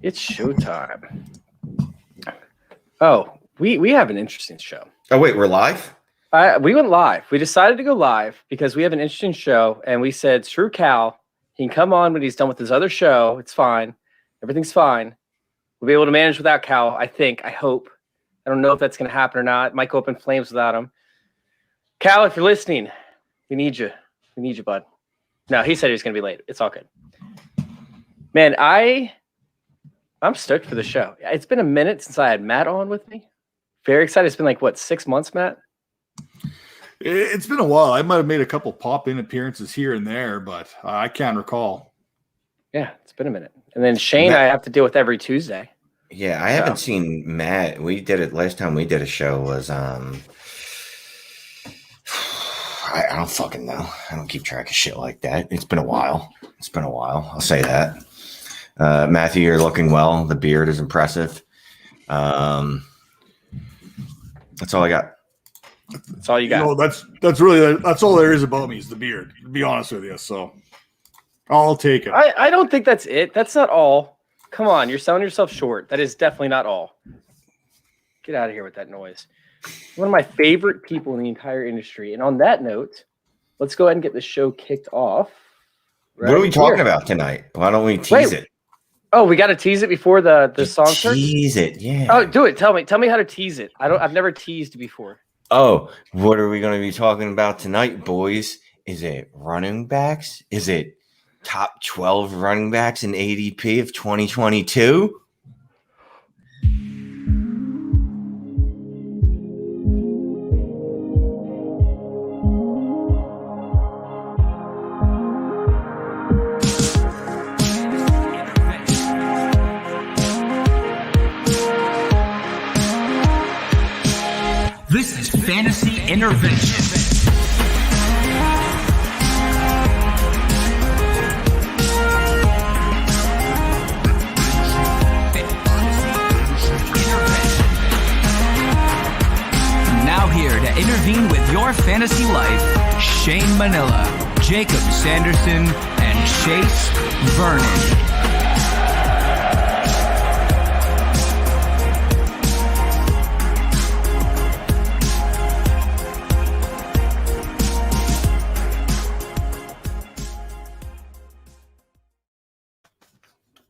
It's showtime. Oh, we have an interesting show. Oh, wait, we're live? We went live. We decided to go live because we have an interesting show, and we said, screw Cal. He can come on when he's done with his other show. It's fine. Everything's fine. We'll be able to manage without Cal, I think. I hope. I don't know if that's going to happen or not. It might go up in flames without him. Cal, if you're listening, we need you. We need you, bud. No, he said he was going to be late. It's all good. Man, I'm stoked for the show. It's been a minute since I had Matt on with me. Very excited. It's been like, what, 6 months, Matt? It's been a while. I might have made a couple pop-in appearances here and there, but I can't recall. Yeah, it's been a minute. And then Shane, Matt, I have to deal with every Tuesday. Yeah, I haven't seen Matt. We did it last time we did a show was I don't fucking know. I don't keep track of shit like that. It's been a while. I'll say that. Matthew, you're looking well. The beard is impressive. That's all I got. That's all you got. That's all there is about me is the beard, to be honest with you. So I'll take it. I don't think that's it. That's not all. Come on, you're selling yourself short. That is definitely not all. Get out of here with that noise. One of my favorite people in the entire industry. And on that note, let's go ahead and get the show kicked off. Right what are we talking about tonight? Why don't we tease it? Oh, we got to tease it before the song starts? Tease it, yeah. Oh, do it. Tell me how to tease it. I've never teased before. Oh, what are we going to be talking about tonight, boys? Is it running backs? Is it top 12 running backs in ADP of 2022? This is Fantasy Intervention. Now here to intervene with your fantasy life, Shane Manila, Jacob Sanderson, and Chase Vernon.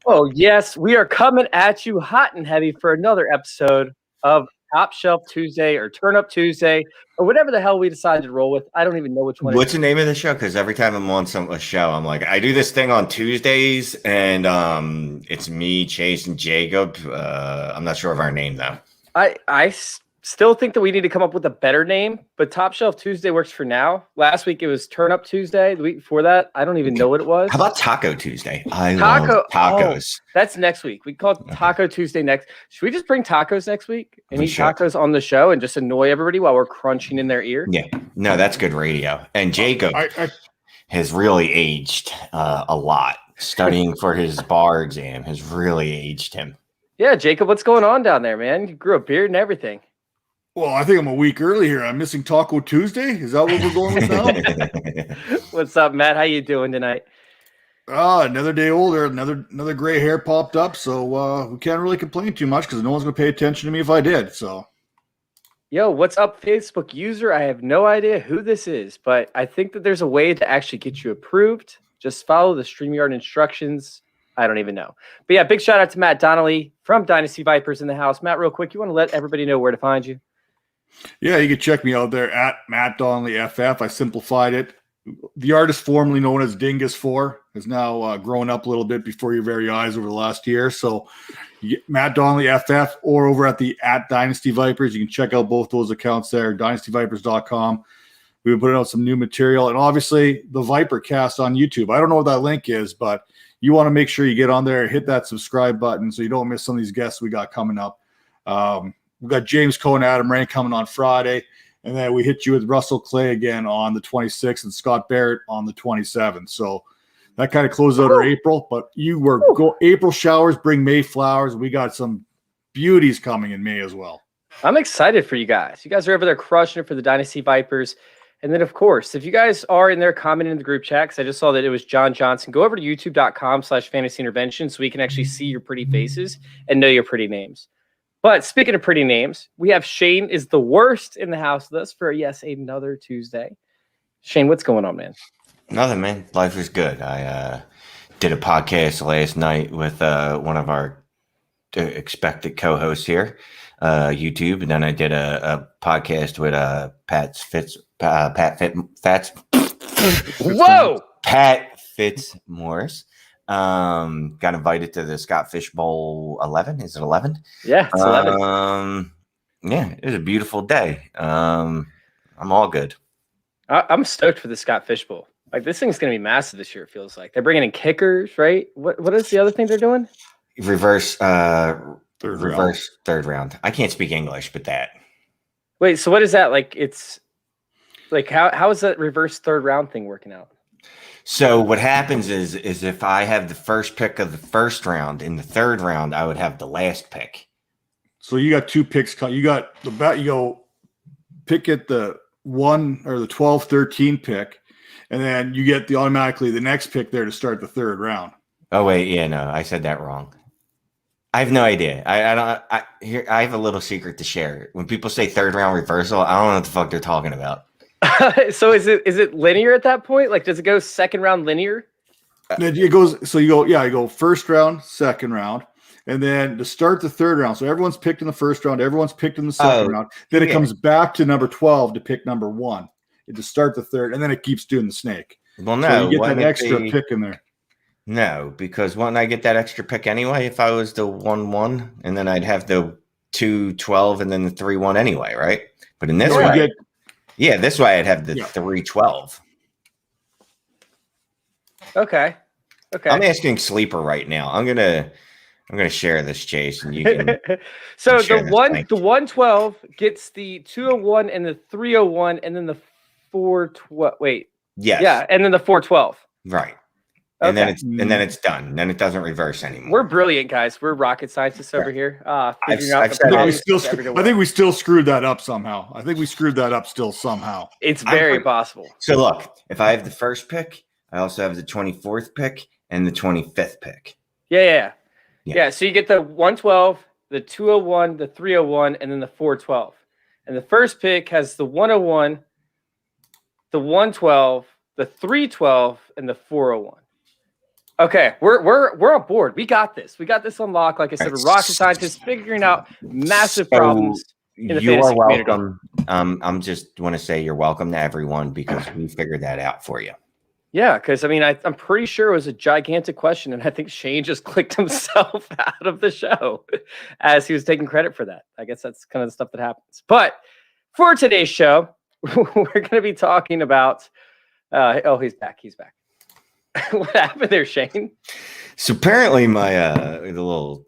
Oh, yes, we are coming at you hot and heavy for another episode of Top Shelf Tuesday or Turn Up Tuesday or whatever the hell we decided to roll with. I don't even know which one. What's the name of the show? Because every time I'm on a show, I'm like, I do this thing on Tuesdays, and it's me, Chase, and Jacob. I'm not sure of our name, though. I still think that we need to come up with a better name, but Top Shelf Tuesday works for now. Last week it was Turn Up Tuesday. The week before that, I don't even know what it was. How about Taco Tuesday? I love tacos. Oh, that's next week. We call it Taco Tuesday next. Should we just bring tacos next week and eat tacos on the show and just annoy everybody while we're crunching in their ear? Yeah. No, that's good radio. And Jacob has really aged a lot. Studying for his bar exam has really aged him. Yeah, Jacob, what's going on down there, man? You grew a beard and everything. Well, I think I'm a week early here. I'm missing Taco Tuesday. Is that what we're going with now? What's up, Matt? How you doing tonight? Another day older. Another gray hair popped up, so we can't really complain too much because no one's going to pay attention to me if I did. So, yo, what's up, Facebook user? I have no idea who this is, but I think that there's a way to actually get you approved. Just follow the StreamYard instructions. I don't even know. But yeah, big shout out to Matt Donnelly from Dynasty Vipers in the house. Matt, real quick, you want to let everybody know where to find you? Yeah, you can check me out there at Matt Donnelly FF. I simplified it. The artist formerly known as Dingus4 has now grown up a little bit before your very eyes over the last year. So you get Matt Donnelly FF or over at the at Dynasty Vipers. You can check out both those accounts there, dynastyvipers.com. We've been putting out some new material. And obviously the Viper Cast on YouTube. I don't know what that link is, but you want to make sure you get on there, hit that subscribe button so you don't miss some of these guests we got coming up. We've got James Coe and Adam Ray coming on Friday, and then we hit you with Russell Clay again on the 26th and Scott Barrett on the 27th. So that kind of closes out our April, but April showers bring May flowers. We got some beauties coming in May as well. I'm excited for you guys. You guys are over there crushing it for the Dynasty Vipers. And then, of course, if you guys are in there commenting in the group chat, because I just saw that it was John Johnson, go over to youtube.com/fantasy intervention so we can actually see your pretty faces and know your pretty names. But speaking of pretty names, we have Shane is the worst in the house with us for, yes, another Tuesday. Shane, what's going on, man? Nothing, man. Life is good. I did a podcast last night with one of our expected co-hosts here, YouTube, and then I did a podcast with Pat Fitzmaurice. Got invited to the Scott Fish Bowl 11. Is it 11? Yeah, it's 11. Yeah, it was a beautiful day. I'm all good. I'm stoked for the Scott Fish Bowl. Like, this thing's going to be massive this year, it feels like. They're bringing in kickers, right? What is the other thing they're doing? Reverse third round. I can't speak English, but that. Wait, so what is that? Like, it's like, how is that reverse third round thing working out? So what happens is if I have the first pick of the first round, in the third round, I would have the last pick. So you got 2 picks. You got the bat. You go pick at the 1 or the 12, 13 pick, and then you get automatically the next pick there to start the third round. Oh wait, yeah, no, I said that wrong. I have no idea. I have a little secret to share. When people say third round reversal, I don't know what the fuck they're talking about. So is it linear at that point? Like, does it go second round linear? It goes. So you go first round, second round, and then to start the third round. So everyone's picked in the first round, everyone's picked in the second round. Then it comes back to number 12 to pick number 1 and to start the third, and then it keeps doing the snake. Well, no, so you get that extra pick in there. No, because wouldn't I get that extra pick anyway if I was the 1-1, and then I'd have the 2-12 and then the 3-1 anyway, right? But in this way, this way I'd have the 3-12. Okay. I'm asking Sleeper right now. I'm gonna share this, Chase, and you can. So the 112 gets the 201 and the 301, and then the 412. Wait. Yes. Yeah, and then the 412. Right. And then it's done. Then it doesn't reverse anymore. We're brilliant, guys. We're rocket scientists over here. I think we still screwed that up somehow. It's very possible. So look, if I have the first pick, I also have the 24th pick and the 25th pick. Yeah. So you get the 112, the 201, the 301, and then the 412. And the first pick has the 101, the 112, the 312, and the 401. Okay, we're on board. We got this. We got this unlocked. Like I said, we're rocket scientists figuring out massive problems in the fantasy community. Welcome. I'm just want to say you're welcome to everyone because we figured that out for you. Yeah, because I mean, I'm pretty sure it was a gigantic question, and I think Shane just clicked himself out of the show as he was taking credit for that. I guess that's kind of the stuff that happens. But for today's show, we're going to be talking about. He's back. What happened there, Shane? So apparently my the little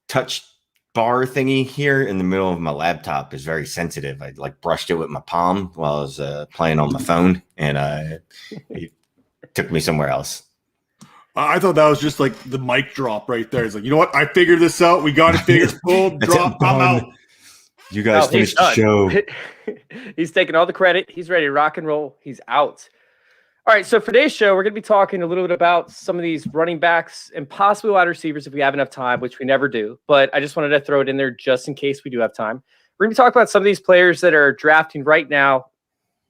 touch bar thingy here in the middle of my laptop is very sensitive. I like brushed it with my palm while I was playing on my phone, and it took me somewhere else. I thought that was just like the mic drop right there. It's like, you know what? I figured this out. We got it figured. Boom, drop. I'm out. You guys finished the show. He's taking all the credit. He's ready to rock and roll. He's out. All right, so for today's show, we're going to be talking a little bit about some of these running backs and possibly wide receivers if we have enough time, which we never do. But I just wanted to throw it in there just in case we do have time. We're going to be talking about some of these players that are drafting right now,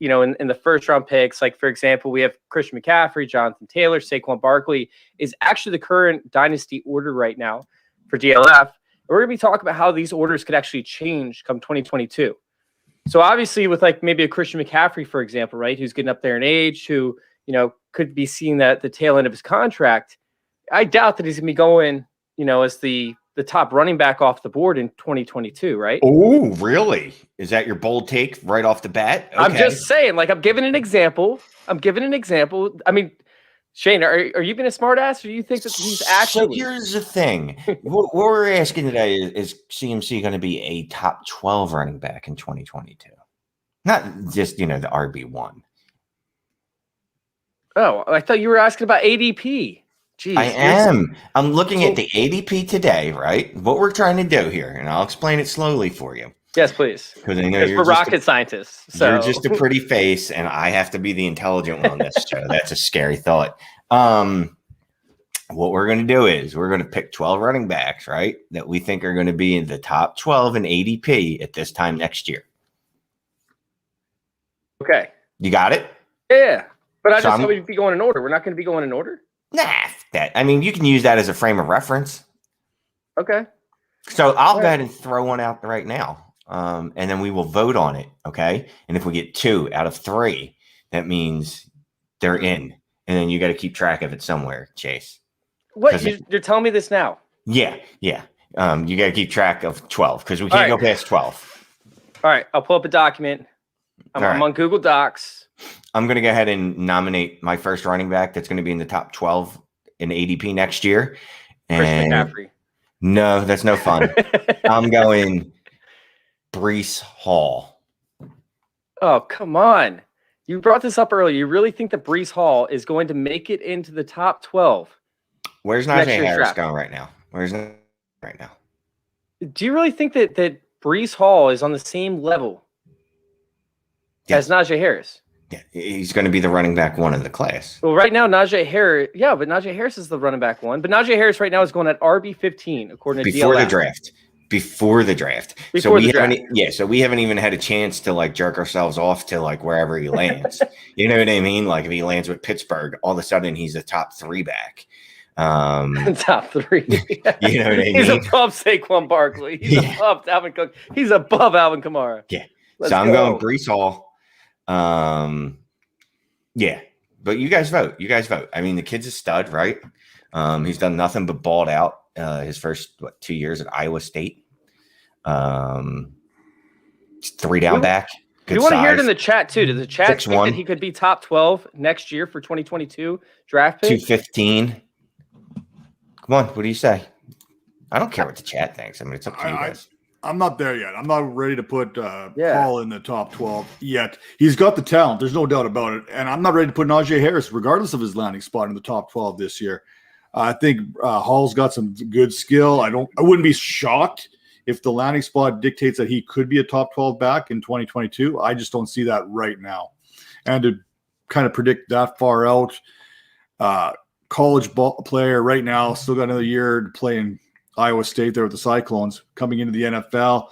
you know, in the first round picks. Like, for example, we have Christian McCaffrey, Jonathan Taylor, Saquon Barkley is actually the current dynasty order right now for DLF. And we're going to be talking about how these orders could actually change come 2022. So obviously with like maybe a Christian McCaffrey, for example, right, who's getting up there in age, who, you know, could be seeing that the tail end of his contract. I doubt that he's going to be going, you know, as the top running back off the board in 2022, right? Oh, really? Is that your bold take right off the bat? Okay. I'm just saying, like, I'm giving an example. I mean, Shane, are you being a smart ass, or do you think that he's actually... So here's the thing. What we're asking today is CMC going to be a top 12 running back in 2022? Not just, you know, the RB1. Oh, I thought you were asking about ADP. Jeez, I am. I'm looking at the ADP today, right? What we're trying to do here, and I'll explain it slowly for you. Yes, please. Because I know Because we're rocket scientists. So you're just a pretty face, and I have to be the intelligent one on this show. That's a scary thought. What we're going to do is we're going to pick 12 running backs, right, that we think are going to be in the top 12 in ADP at this time next year. Okay. You got it? Yeah. But I So just thought we'd be going in order. We're not going to be going in order? Nah, that. I mean, you can use that as a frame of reference. Okay. So I'll go ahead and throw one out right now, and then we will vote on it, okay? And if we get 2 out of 3, that means they're in. And then you got to keep track of it somewhere, Chase. What? You're telling me this now? Yeah. You got to keep track of 12 because we can't go past 12. All right. I'll pull up a document. I'm on Google Docs. I'm going to go ahead and nominate my first running back that's going to be in the top 12 in ADP next year. And McCaffrey. No, that's no fun. I'm going Breece Hall. Oh, come on. You brought this up earlier. You really think that Breece Hall is going to make it into the top 12? Where's Najee Harris going right now? Right now? Do you really think that Breece Hall is on the same level as Najee Harris? Yeah, he's going to be the running back 1 in the class. Well, right now, Najee Harris, but Najee Harris is the running back 1. But Najee Harris right now is going at RB15, according to Before DLF. the draft. Before the draft. So we haven't even had a chance to like jerk ourselves off to like wherever he lands. You know what I mean? Like if he lands with Pittsburgh, all of a sudden he's a top 3 back. Top 3. You know what I mean? He's above Saquon Barkley. He's above Alvin Cook. He's above Alvin Kamara. Yeah. I'm going Breece Hall. Yeah, but you guys vote. I mean, the kid's a stud, right? He's done nothing but balled out his first 2 years at Iowa State. 3 down back. Good you want to hear it in the chat too? Does the chat think that he could be top 12 next year for 2022 draft pick? 215. Come on, what do you say? I don't care what the chat thinks. I mean, it's up to you guys. I'm not there yet. I'm not ready to put Paul in the top 12 yet. He's got the talent. There's no doubt about it. And I'm not ready to put Najee Harris, regardless of his landing spot, in the top 12 this year. I think Hall's got some good skill. I wouldn't be shocked if the landing spot dictates that he could be a top 12 back in 2022. I just don't see that right now. And to kind of predict that far out, college ball player right now, still got another year to play in Iowa State there with the Cyclones, coming into the NFL.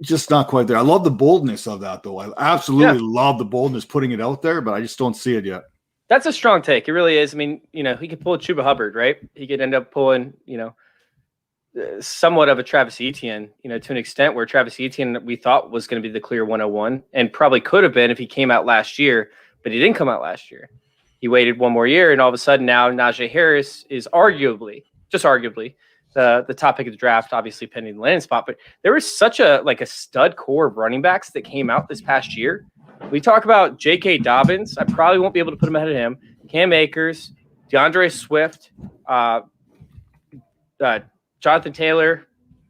Just not quite there. I love the boldness of that, though. I absolutely love the boldness putting it out there, but I just don't see it yet. That's a strong take. It really is. I mean, he could pull a Chuba Hubbard, right? He could end up pulling, somewhat of a Travis Etienne, to an extent where Travis Etienne we thought was going to be the clear 101 and probably could have been if he came out last year, but he didn't come out last year. He waited one more year, and all of a sudden now Najee Harris is arguably, the top pick of the draft, obviously pending the landing spot. But there was such a stud core of running backs that came out this past year. We talk about J.K. Dobbins. I probably won't be able to put him ahead of him. Cam Akers, DeAndre Swift, Jonathan Taylor,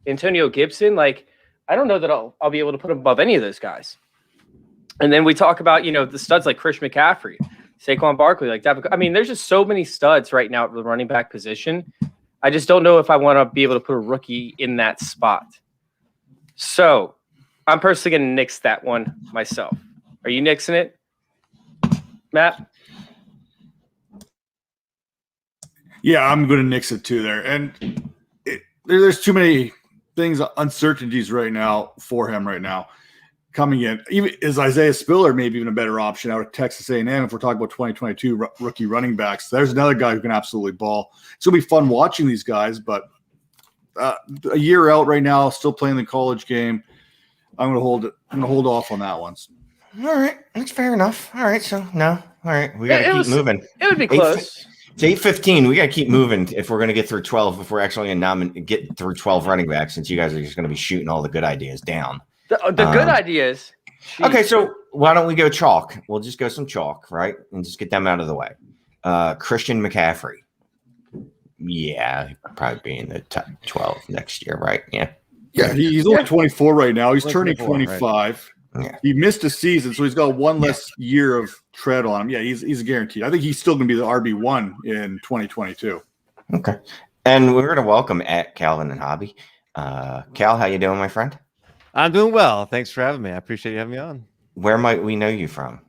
Antonio Gibson. I don't know that I'll be able to put him above any of those guys. And then we talk about, the studs like Chris McCaffrey, Saquon Barkley, there's just so many studs right now at the running back position. I just don't know if I want to be able to put a rookie in that spot. So I'm personally going to nix that one myself. Are you nixing it, Matt? Yeah, I'm going to nix it too there. And there's too many things, uncertainties right now for him right now. Coming in, even is Isaiah Spiller maybe even a better option out of Texas A&M if we're talking about 2022 rookie running backs. There's another guy who can absolutely ball. It's gonna be fun watching these guys, but a year out right now, still playing the college game. I'm gonna hold off on that one. All right, that's fair enough. All right, so no, all right, we gotta keep moving. It would be close. It's 8:15. We gotta keep moving if we're gonna get through 12. If we're actually gonna get through 12 running backs, since you guys are just gonna be shooting all the good ideas down. The good ideas. Jeez. Okay, so why don't we go chalk? We'll just go some chalk, right? And just get them out of the way. Christian McCaffrey. Yeah, he'll probably be in the top 12 next year, right? Yeah. Yeah, he's only 24 right now. He's turning 25. Right? Yeah. He missed a season, so he's got one less year of tread on him. Yeah, he's guaranteed. I think he's still going to be the RB1 in 2022. Okay. And we're going to welcome at Calvin and Hobby. Cal, how you doing, my friend? I'm doing well. Thanks for having me. I appreciate you having me on. Where might we know you from?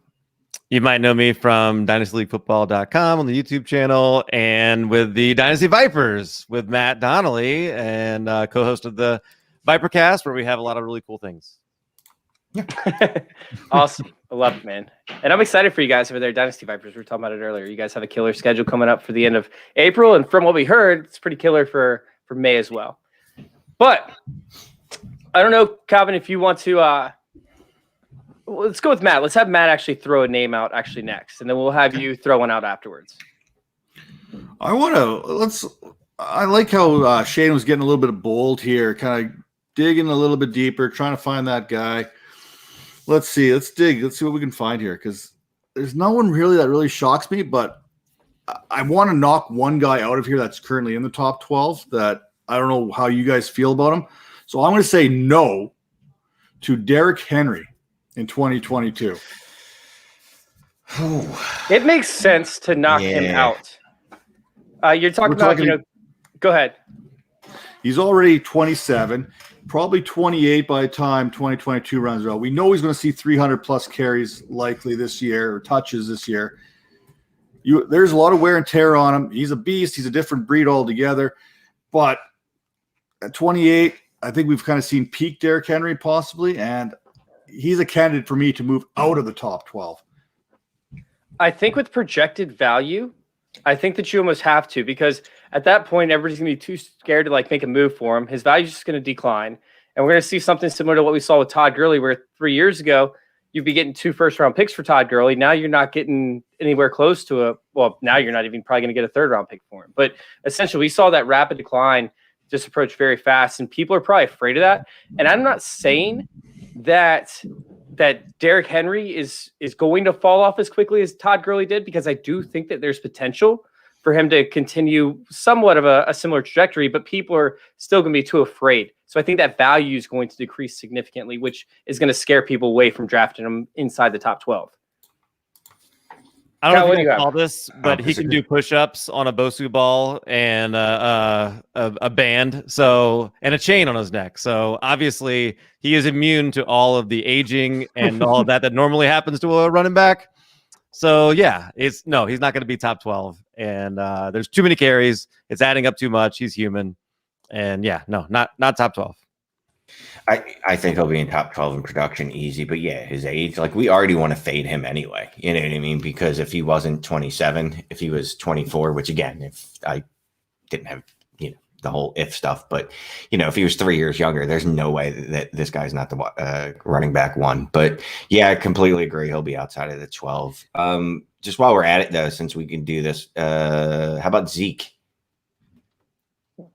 You might know me from dynastyleaguefootball.com on the YouTube channel and with the Dynasty Vipers with Matt Donnelly and co-host of the Vipercast, where we have a lot of really cool things. Awesome. I love it, man. And I'm excited for you guys over there, Dynasty Vipers. We were talking about it earlier. You guys have a killer schedule coming up for the end of April. And from what we heard, it's pretty killer for May as well. But I don't know, Calvin, if you want to let's go with Matt. Let's have Matt actually throw a name out actually next, and then we'll have you throw one out afterwards. I like how Shane was getting a little bit of bold here, kind of digging a little bit deeper, trying to find that guy. Let's see. Let's dig. Let's see what we can find here, because there's no one really that really shocks me, but I want to knock one guy out of here that's currently in the top 12 that I don't know how you guys feel about him. So I'm going to say no to Derrick Henry in 2022. It makes sense to knock him out. You're talking about, go ahead. He's already 27, probably 28 by the time 2022 runs around. We know he's going to see 300 plus carries likely this year, or touches this year. There's a lot of wear and tear on him. He's a beast. He's a different breed altogether. But at 28, I think we've kind of seen peak Derrick Henry possibly, and he's a candidate for me to move out of the top 12. I think with projected value, I think that you almost have to, because at that point, everybody's going to be too scared to make a move for him. His value is just going to decline. And we're going to see something similar to what we saw with Todd Gurley, where 3 years ago, you'd be getting 2 first-round picks for Todd Gurley. Now you're not getting anywhere close to now you're not even probably going to get a third-round pick for him. But essentially, we saw that rapid decline just approach very fast, and people are probably afraid of that. And I'm not saying that Derrick Henry is going to fall off as quickly as Todd Gurley did, because I do think that there's potential for him to continue somewhat of a similar trajectory, but people are still going to be too afraid. So I think that value is going to decrease significantly, which is going to scare people away from drafting him inside the top 12. I don't know if you can call this, but he can do push-ups on a Bosu ball and a band, and a chain on his neck. So obviously he is immune to all of the aging and all of that normally happens to a running back. So yeah, he's not going to be top 12, and there's too many carries. It's adding up too much. He's human, and not top 12. I think he'll be in top 12 in production easy, but yeah, his age, we already want to fade him anyway. You know what I mean? Because if he wasn't 27, if he was 24, which again, if I didn't have, the whole if stuff, but if he was 3 years younger, there's no way that this guy's not the running back one. But yeah, I completely agree. He'll be outside of the 12. Just while we're at it though, since we can do this, how about Zeke?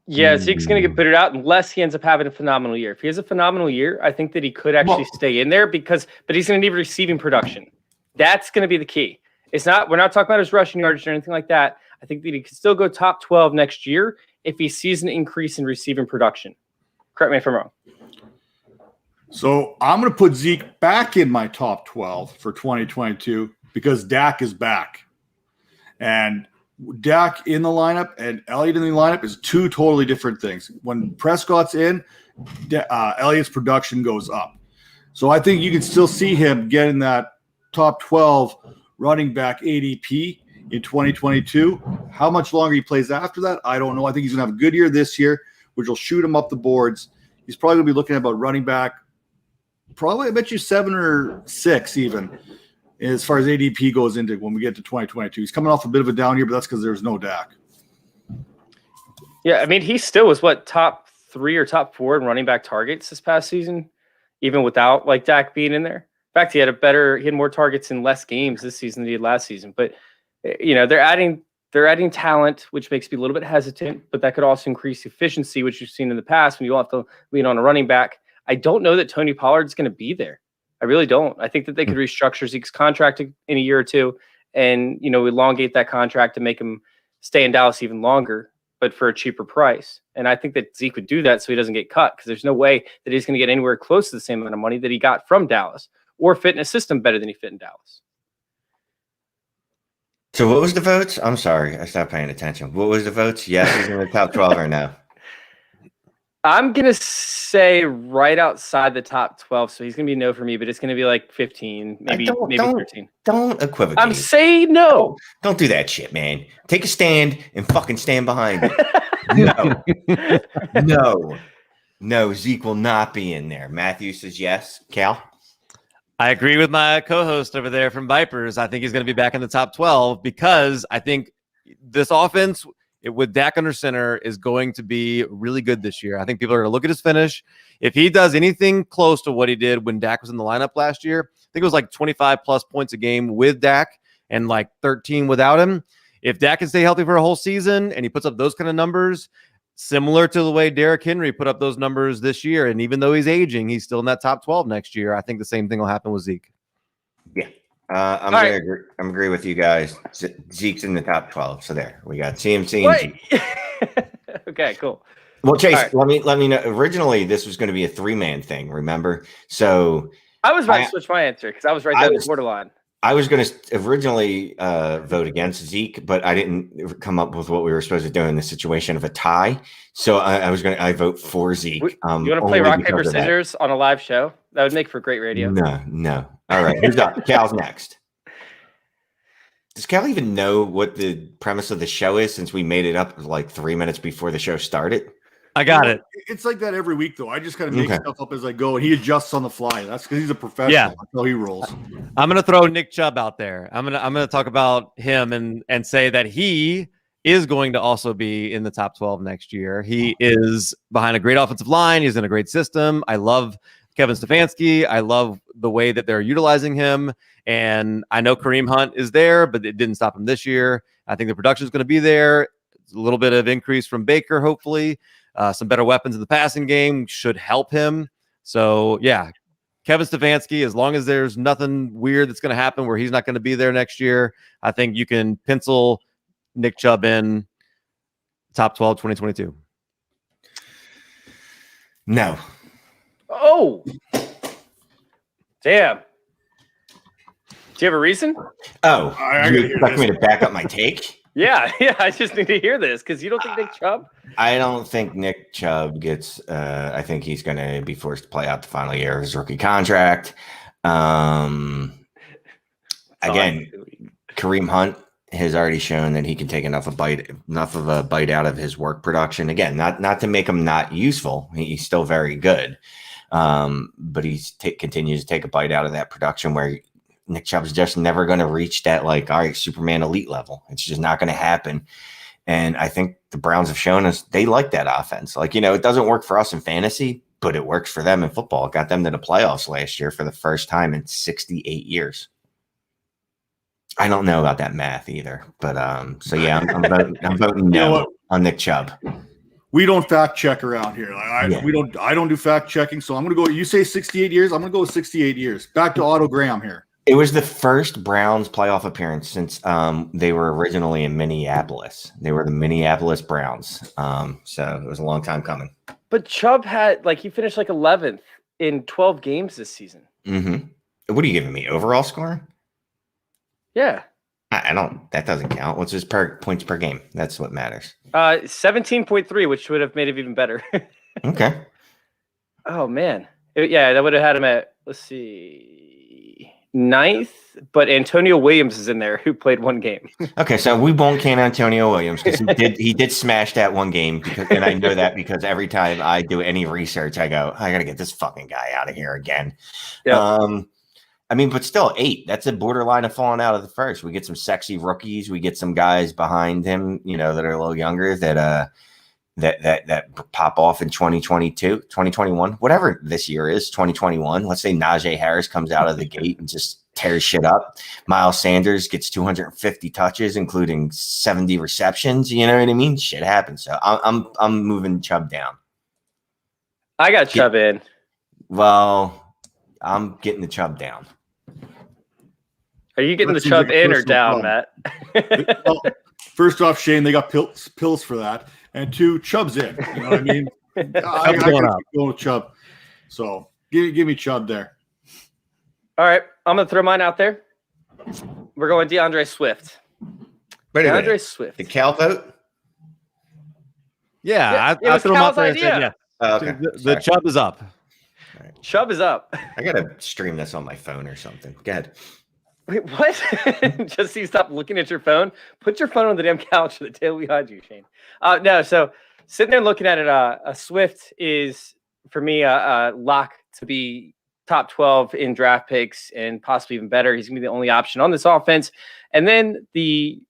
Yeah, Zeke's going to get booted out unless he ends up having a phenomenal year. If he has a phenomenal year, I think that he could actually stay in there, but he's going to need receiving production. That's going to be the key. We're not talking about his rushing yards or anything like that. I think that he could still go top 12 next year if he sees an increase in receiving production. Correct me if I'm wrong. So I'm going to put Zeke back in my top 12 for 2022 because Dak is back. And Dak in the lineup and Elliott in the lineup is two totally different things. When Prescott's in, Elliott's production goes up. So I think you can still see him getting that top 12 running back ADP in 2022. How much longer he plays after that, I don't know. I think he's going to have a good year this year, which will shoot him up the boards. He's probably going to be looking at about running back, probably I bet you 7 or 6 even, as far as ADP goes into when we get to 2022. He's coming off a bit of a down year, but that's because there's no Dak. Yeah, I mean, he still was top 3 or top 4 in running back targets this past season, even without Dak being in there. In fact, he had more targets in less games this season than he did last season. But they're adding talent, which makes me a little bit hesitant, but that could also increase efficiency, which you've seen in the past when you have to lean on a running back. I don't know that Tony Pollard's going to be there. I really don't. I think that they could restructure Zeke's contract in a year or two and, elongate that contract to make him stay in Dallas even longer, but for a cheaper price. And I think that Zeke would do that so he doesn't get cut, because there's no way that he's going to get anywhere close to the same amount of money that he got from Dallas or fit in a system better than he fit in Dallas. So what was the votes? I'm sorry. I stopped paying attention. What was the votes? Yes, he's in the top 12 or no? I'm going to say right outside the top 12. So he's going to be no for me, but it's going to be like 15, maybe 13. Don't equivocate. I'm saying no. Don't do that shit, man. Take a stand and fucking stand behind it. No, Zeke will not be in there. Matthew says yes. Cal? I agree with my co-host over there from Vipers. I think he's going to be back in the top 12 because I think this offense with Dak under center is going to be really good this year. I think people are going to look at his finish. If he does anything close to what he did when Dak was in the lineup last year, I think it was like 25 plus points a game with Dak and like 13 without him. If Dak can stay healthy for a whole season and he puts up those kind of numbers, similar to the way Derrick Henry put up those numbers this year, and even though he's aging, he's still in that top 12 next year. I think the same thing will happen with Zeke. Yeah. I'm agree with you guys. Zeke's in the top 12. So there, we got CMC and Zeke. Okay, cool. Well, Chase, let me know. Originally, this was going to be a 3-man thing, remember? So I was about to switch my answer because I was right there on the borderline. I was going to originally vote against Zeke, but I didn't come up with what we were supposed to do in the situation of a tie. So I vote for Zeke. You want to play rock, paper, scissors on a live show? That would make for great radio. No. All right, who's up? Cal's next. Does Cal even know what the premise of the show is since we made it up like 3 minutes before the show started? I got it. It's like that every week, though. I just kind of make stuff up as I go, and he adjusts on the fly. That's because he's a professional. Yeah. That's how he rolls. I'm going to throw Nick Chubb out there. I'm going to talk about him and say that he is going to also be in the top 12 next year. He is behind a great offensive line. He's in a great system. I love Kevin Stefanski. I love the way that they're utilizing him. And I know Kareem Hunt is there, but it didn't stop him this year. I think the production is going to be there. A little bit of increase from Baker, hopefully. Some better weapons in the passing game should help him. So, yeah, Kevin Stefanski, as long as there's nothing weird that's going to happen where he's not going to be there next year, I think you can pencil Nick Chubb in top 12, 2022. No. Oh, damn. Do you have a reason? Oh, you expect me to back up my take? Yeah. I just need to hear this because you don't think Nick Chubb? I don't think Nick Chubb gets. I think he's going to be forced to play out the final year of his rookie contract. Again, Kareem Hunt has already shown that he can take enough of a bite out of his work production. Again, not to make him not useful. He's still very good, but continues to take a bite out of that production where Nick Chubb's just never going to reach that, like, all right, Superman elite level. It's just not going to happen. And I think the Browns have shown us they like that offense. Like, it doesn't work for us in fantasy, but it works for them in football. It got them to the playoffs last year for the first time in 68 years. I don't know about that math either, but so yeah, I'm voting no on Nick Chubb. We don't fact check around here. I don't do fact checking, so I'm going to go. You say 68 years. I'm going to go with 68 years. Back to Otto Graham here. It was the first Browns playoff appearance since they were originally in Minneapolis. They were the Minneapolis Browns. So it was a long time coming. But Chubb he finished 11th in 12 games this season. Mm-hmm. What are you giving me? Overall score? Yeah. I don't. That doesn't count. What's his points per game? That's what matters. 17.3, which would have made it even better. Okay. Oh man, that would have had him at, let's see, 9th. But Antonio Williams is in there, who played one game. Okay, so we won't can Antonio Williams because he did smash that one game and I know that because every time I do any research, I go, I gotta get this fucking guy out of here again. Yeah. But still 8. That's a borderline of falling out of the first. We get some sexy rookies. We get some guys behind him, that are a little younger that pop off in 2022, 2021, whatever this year is, 2021. Let's say Najee Harris comes out of the gate and just tears shit up. Miles Sanders gets 250 touches, including 70 receptions. You know what I mean? Shit happens. So I'm moving Chubb down. I got Chubb in. Well, I'm getting the Chubb down. Are you getting the Chubb in or down, Matt? Well, first off, Shane, they got pills for that. And 2, Chubb's in. You know what I mean? I got to go with Chubb. So give me Chubb there. All right. I'm going to throw mine out there. We're going DeAndre Swift. DeAndre Swift. Did Cal vote? Yeah, I threw him out there and said, yeah. Okay. The Chubb is up. All right. Chubb is up. I gotta stream this on my phone or something. Go ahead. Wait, what? Just so you stop looking at your phone. Put your phone on the damn couch or the table behind you, Shane. No, so sitting there looking at it, a Swift is for me a lock to be top 12 in draft picks and possibly even better. He's gonna be the only option on this offense. And then the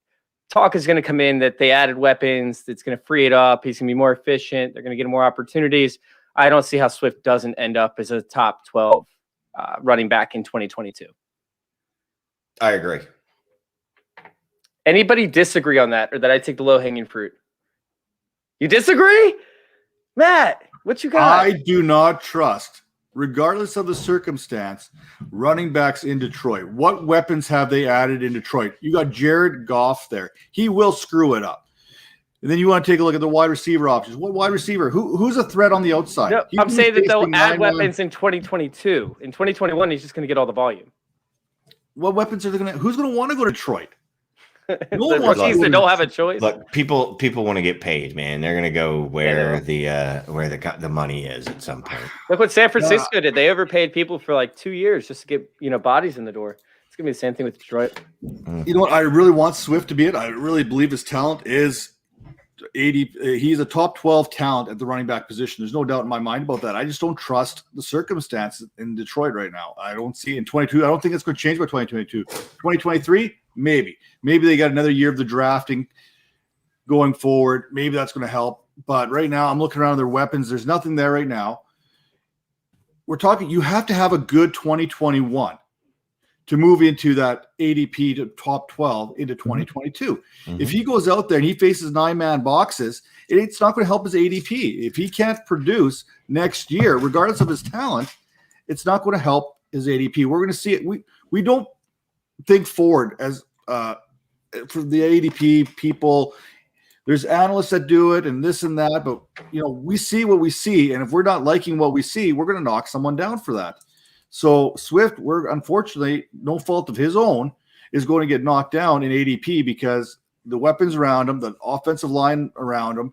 talk is going to come in that they added weapons. That's going to free it up. He's going to be more efficient. They're going to get more opportunities. I don't see how Swift doesn't end up as a top 12 running back in 2022. I agree. Anybody disagree on that, or that I take the low-hanging fruit? You disagree? Matt, what you got? I do not trust, regardless of the circumstance, running backs in Detroit. What weapons have they added in Detroit? You got Jared Goff there. He will screw it up. And then you want to take a look at the wide receiver options. What wide receiver? Who's a threat on the outside? No, I'm saying that they'll add weapons in 2022. In 2021, he's just going to get all the volume. What weapons are they going to? Who's going to want to go to Detroit? No the rookies that don't have a choice. Look, people want to get paid, man. They're going to go where the money is at some point. Look what San Francisco did. They overpaid people for like 2 years just to get bodies in the door. It's going to be the same thing with Detroit. You know what? I really want Swift to be it. I really believe his talent is 80. He's a top 12 talent at the running back position. There's no doubt in my mind about that. I just don't trust the circumstances in Detroit right now. I don't see in 22. I don't think it's going to change by 2022. 2023, maybe. Maybe they got another year of the drafting going forward. Maybe that's going to help. But right now, I'm looking around their weapons. There's nothing there right now. We're talking, you have to have a good 2021 to move into that ADP to top 12 into 2022. Mm-hmm. If he goes out there and he faces 9-man boxes, it's not going to help his ADP. If he can't produce next year, regardless of his talent, it's not going to help his ADP. We're going to see it. We don't think forward as for the ADP people. There's analysts that do it and this and that, but we see what we see, and if we're not liking what we see, we're going to knock someone down for that. So Swift, we're unfortunately, no fault of his own, is going to get knocked down in ADP because the weapons around him, the offensive line around him,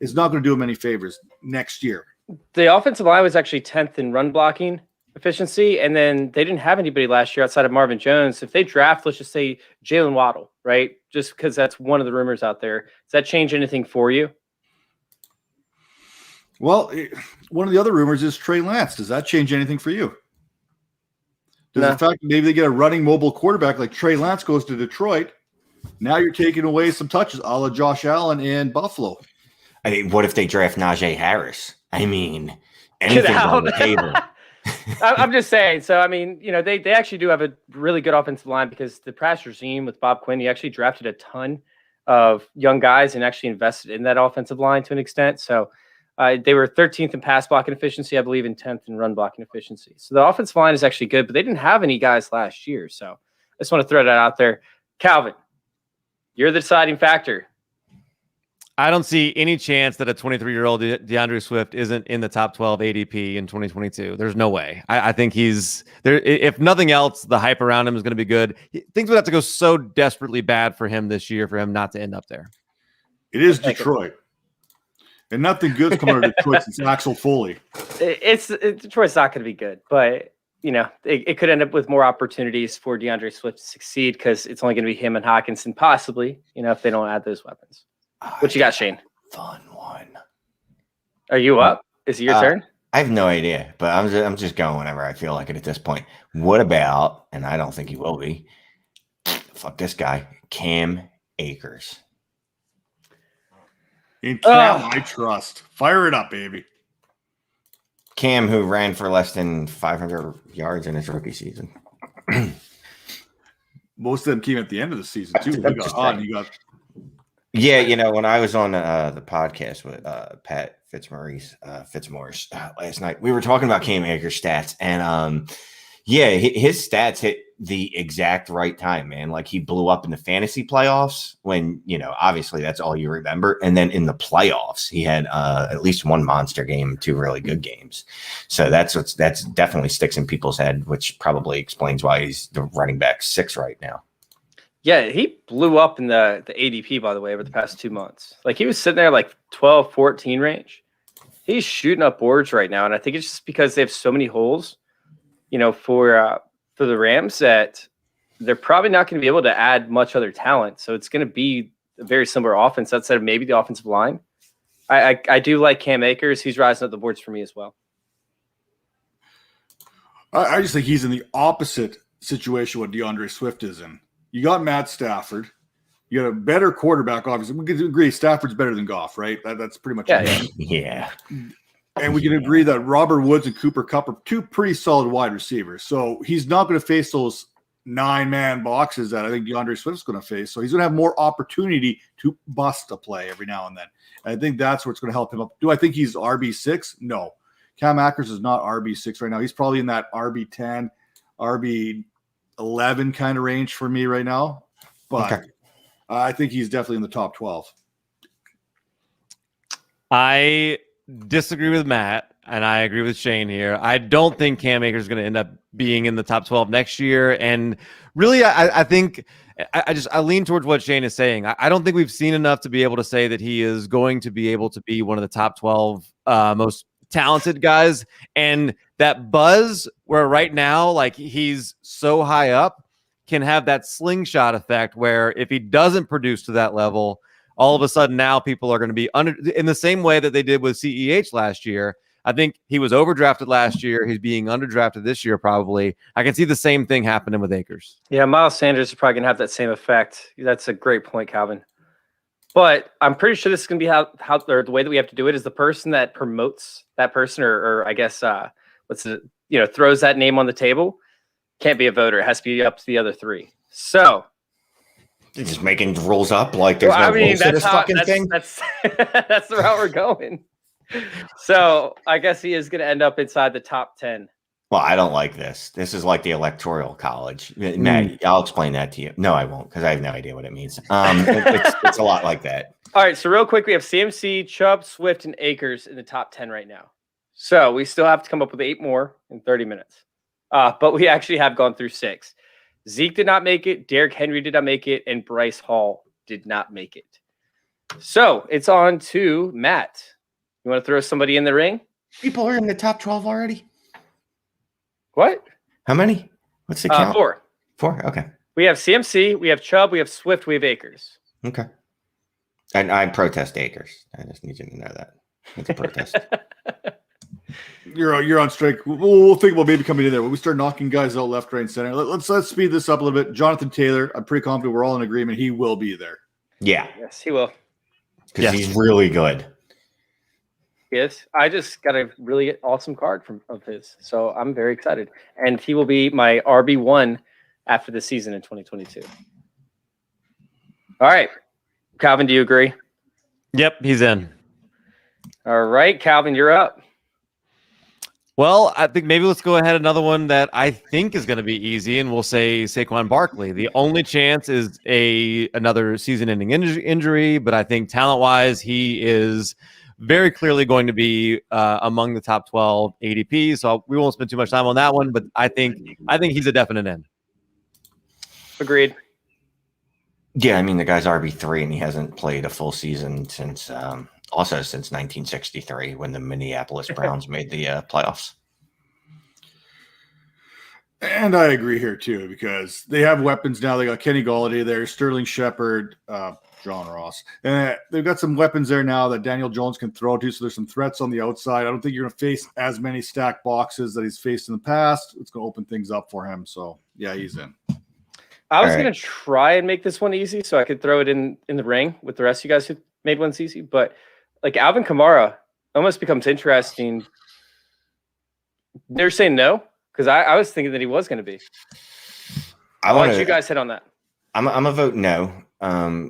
is not going to do him any favors next year. The offensive line was actually 10th in run blocking efficiency, and then they didn't have anybody last year outside of Marvin Jones. If they draft, let's just say Jalen Waddle, right? Just because that's one of the rumors out there. Does that change anything for you? Well, one of the other rumors is Trey Lance. Does that change anything for you? Does the fact that maybe they get a running mobile quarterback like Trey Lance goes to Detroit, now you're taking away some touches, a la Josh Allen in Buffalo. I mean, what if they draft Najee Harris? I mean, anything's on the table. I'm just saying. So, I mean, they actually do have a really good offensive line because the past regime with Bob Quinn, he actually drafted a ton of young guys and actually invested in that offensive line to an extent. So, they were 13th in pass blocking efficiency, I believe, and 10th in run blocking efficiency. So the offensive line is actually good, but they didn't have any guys last year. So I just want to throw that out there. Calvin, you're the deciding factor. I don't see any chance that a 23-year-old DeAndre Swift isn't in the top 12 ADP in 2022. There's no way. I think he's there. If nothing else, the hype around him is going to be good. Things would have to go so desperately bad for him this year for him not to end up there. It is Detroit. And nothing good's coming out of Detroit since Axel Foley. Detroit's not going to be good, but it could end up with more opportunities for DeAndre Swift to succeed because it's only going to be him and Hawkinson, possibly. If they don't add those weapons. What you got, Shane? Fun one. Are you up? Is it your turn? I have no idea, but I'm just going whenever I feel like it at this point. What about? And I don't think he will be. Fuck this guy, Cam Akers. In Cam, I trust. Fire it up, baby. Cam, who ran for less than 500 yards in his rookie season. Most of them came at the end of the season, too. Yeah, when I was on the podcast with Pat Fitzmaurice last night, we were talking about Cam Akers' stats, and his stats hit the exact right time, man. Like he blew up in the fantasy playoffs when, obviously that's all you remember. And then in the playoffs, he had at least one monster game, 2 really good games. So that's definitely sticks in people's head, which probably explains why he's the running back 6 right now. Yeah, he blew up in the ADP, by the way, over the past 2 months. Like he was sitting there like 12, 14 range. He's shooting up boards right now, and I think it's just because they have so many holes, for the Rams that they're probably not going to be able to add much other talent. So it's going to be a very similar offense outside of maybe the offensive line. I do like Cam Akers. He's rising up the boards for me as well. I just think he's in the opposite situation what DeAndre Swift is in. You got Matt Stafford. You got a better quarterback, obviously. We can agree Stafford's better than Goff, right? That's pretty much it. Yeah. And we can agree that Robert Woods and Cooper Kupp are two pretty solid wide receivers. So he's not going to face those 9-man boxes that I think DeAndre Swift's going to face. So he's going to have more opportunity to bust a play every now and then. And I think that's what's going to help him up. Do I think he's RB6? No. Cam Akers is not RB6 right now. He's probably in that RB10, RB11 kind of range for me right now. But okay. I think he's definitely in the top 12. I disagree with Matt, and I agree with Shane here. I don't think Cam Akers is going to end up being in the top 12 next year. And really, I think I lean towards what Shane is saying. I don't think we've seen enough to be able to say that he is going to be able to be one of the top 12 most talented guys. And that buzz where right now, like he's so high up, can have that slingshot effect where if he doesn't produce to that level, all of a sudden now people are going to be under in the same way that they did with CEH last year. I think he was overdrafted last year. He's being underdrafted this year, probably. I can see the same thing happening with Akers. Yeah, Miles Sanders is probably going to have that same effect. That's a great point, Calvin. But I'm pretty sure this is going to be how or the way that we have to do it is the person that promotes that person or I guess throws that name on the table can't be a voter. It has to be up to the other three. So you're just making the rules up like there's no rules to this fucking thing. That's the route we're going. So I guess he is going to end up inside the top 10. Well, I don't like this. This is like the electoral college. Matt, I'll explain that to you. No, I won't, because I have no idea what it means. It's a lot like that. All right, so real quick, we have CMC, Chubb, Swift, and Akers in the top 10 right now. So we still have to come up with 8 more in 30 minutes. But we actually have gone through 6. Zeke did not make it. Derrick Henry did not make it. And Bryce Hall did not make it. So it's on to Matt. You want to throw somebody in the ring? People are in the top 12 already. What? How many? What's the count? 4. 4? Okay. We have CMC. We have Chubb. We have Swift. We have Akers. Okay. And I protest Akers. I just need you to know that. It's a protest. You're on strike. We'll think about maybe coming in there when we start knocking guys out left, right, and center. Let's speed this up a little bit. Jonathan Taylor, I'm pretty confident we're all in agreement. He will be there. Yeah. Yes, he will. Because he's really good. Yes, I just got a really awesome card of his, so I'm very excited. And he will be my RB1 after the season in 2022. All right, Calvin, do you agree? Yep, he's in. All right, Calvin, you're up. Well, I think maybe let's go ahead another one that I think is going to be easy, and we'll say Saquon Barkley. The only chance is another season-ending injury, but I think talent-wise, he is very clearly going to be among the top 12 ADP. So we won't spend too much time on that one, but I think he's a definite end. Agreed. Yeah, I mean the guy's RB3, and he hasn't played a full season since 1963 when the Minneapolis Browns made the playoffs. And I agree here too, because they have weapons now. They got Kenny Golladay there, Sterling Shepard, John Ross. And they've got some weapons there now that Daniel Jones can throw to. So there's some threats on the outside. I don't think you're going to face as many stacked boxes that he's faced in the past. It's going to open things up for him. So yeah, he's in. I was going to try and make this one easy so I could throw it in the ring with the rest of you guys who made ones easy. But like Alvin Kamara almost becomes interesting. They're saying no, because I was thinking that he was going to be. Why don't you guys hit on that? I'm a vote no.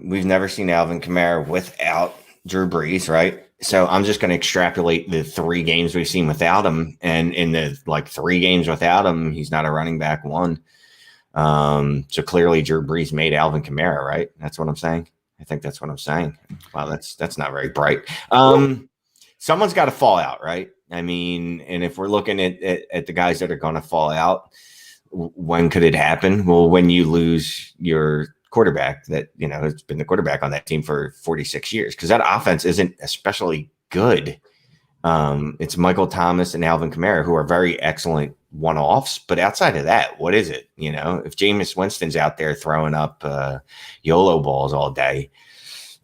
We've never seen Alvin Kamara without Drew Brees, right? So I'm just going to extrapolate the 3 games we've seen without him, and in the 3 games without him, he's not a running back 1. So clearly Drew Brees made Alvin Kamara, right? That's what I'm saying. I think that's what I'm saying. Wow, that's not very bright. Someone's got to fall out, right? I mean, and if we're looking at the guys that are going to fall out, when could it happen? Well, when you lose your quarterback that, has been the quarterback on that team for 46 years, because that offense isn't especially good It's Michael Thomas and Alvin Kamara, who are very excellent one-offs. But outside of that, what is it? If Jameis Winston's out there throwing up YOLO balls all day,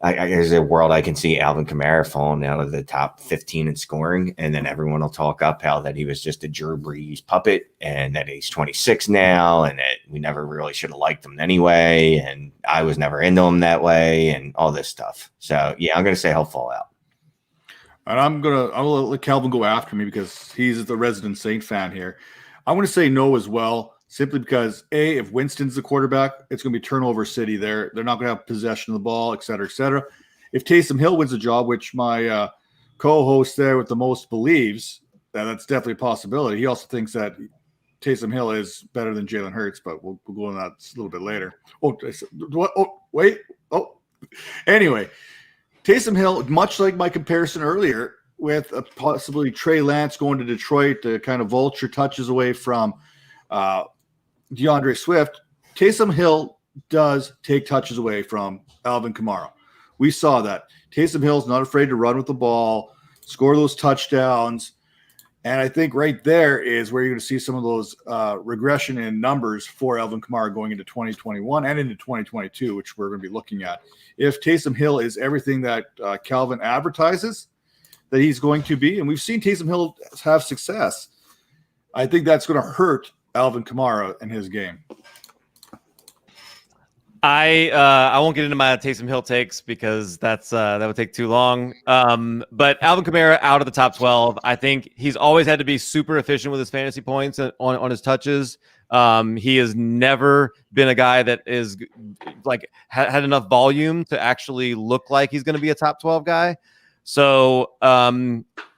there's a world I can see Alvin Kamara falling out of the top 15 in scoring, and then everyone will talk up how that he was just a Drew Brees puppet, and that he's 26 now, and that we never really should have liked him anyway, and I was never into him that way, and all this stuff. So yeah, I'm gonna say he'll fall out. And I'm gonna let Calvin go after me because he's the resident Saint fan here. I'm gonna say no as well. Simply because, if Winston's the quarterback, it's going to be turnover city there. They're not going to have possession of the ball, et cetera, et cetera. If Taysom Hill wins the job, which my co-host there with the most believes, that's definitely a possibility. He also thinks that Taysom Hill is better than Jalen Hurts, but we'll go on that a little bit later. Anyway, Taysom Hill, much like my comparison earlier with possibly Trey Lance going to Detroit to kind of vulture touches away from DeAndre Swift, Taysom Hill does take touches away from Alvin Kamara. We saw that. Taysom Hill's not afraid to run with the ball, score those touchdowns. And I think right there is where you're going to see some of those regression in numbers for Alvin Kamara going into 2021 and into 2022, which we're going to be looking at. If Taysom Hill is everything that Calvin advertises that he's going to be, and we've seen Taysom Hill have success, I think that's going to hurt Alvin Kamara and his game. I won't get into my Taysom Hill takes because that would take too long. But Alvin Kamara out of the top 12. I think he's always had to be super efficient with his fantasy points on his touches. He has never been a guy that is like had enough volume to actually look like he's going to be a top 12 guy. So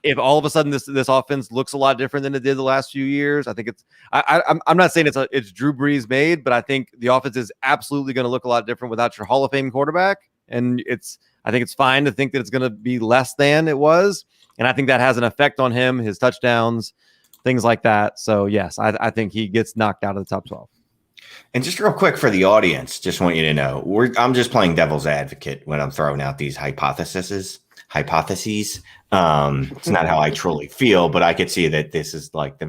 if all of a sudden this offense looks a lot different than it did the last few years, I think it's I'm not saying it's Drew Brees made, but I think the offense is absolutely going to look a lot different without your Hall of Fame quarterback. And I think it's fine to think that it's going to be less than it was. And I think that has an effect on him, his touchdowns, things like that. So yes, I think he gets knocked out of the top 12. And just real quick for the audience, just want you to know, I'm just playing devil's advocate when I'm throwing out these hypotheses. It's not how I truly feel, but I could see that this is like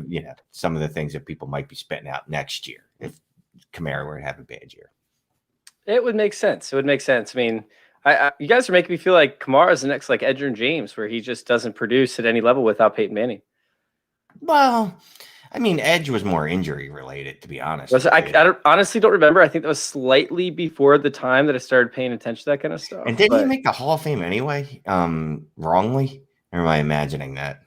some of the things that people might be spitting out next year if Kamara were to have a bad year. It would make sense. I mean, you guys are making me feel like Kamara is the next like Edgerrin James, where he just doesn't produce at any level without Peyton Manning. Well, I mean, Edge was more injury related, to be honest. I honestly don't remember. I think that was slightly before the time that I started paying attention to that kind of stuff. And didn't he make the Hall of Fame anyway? Wrongly? Or am I imagining that?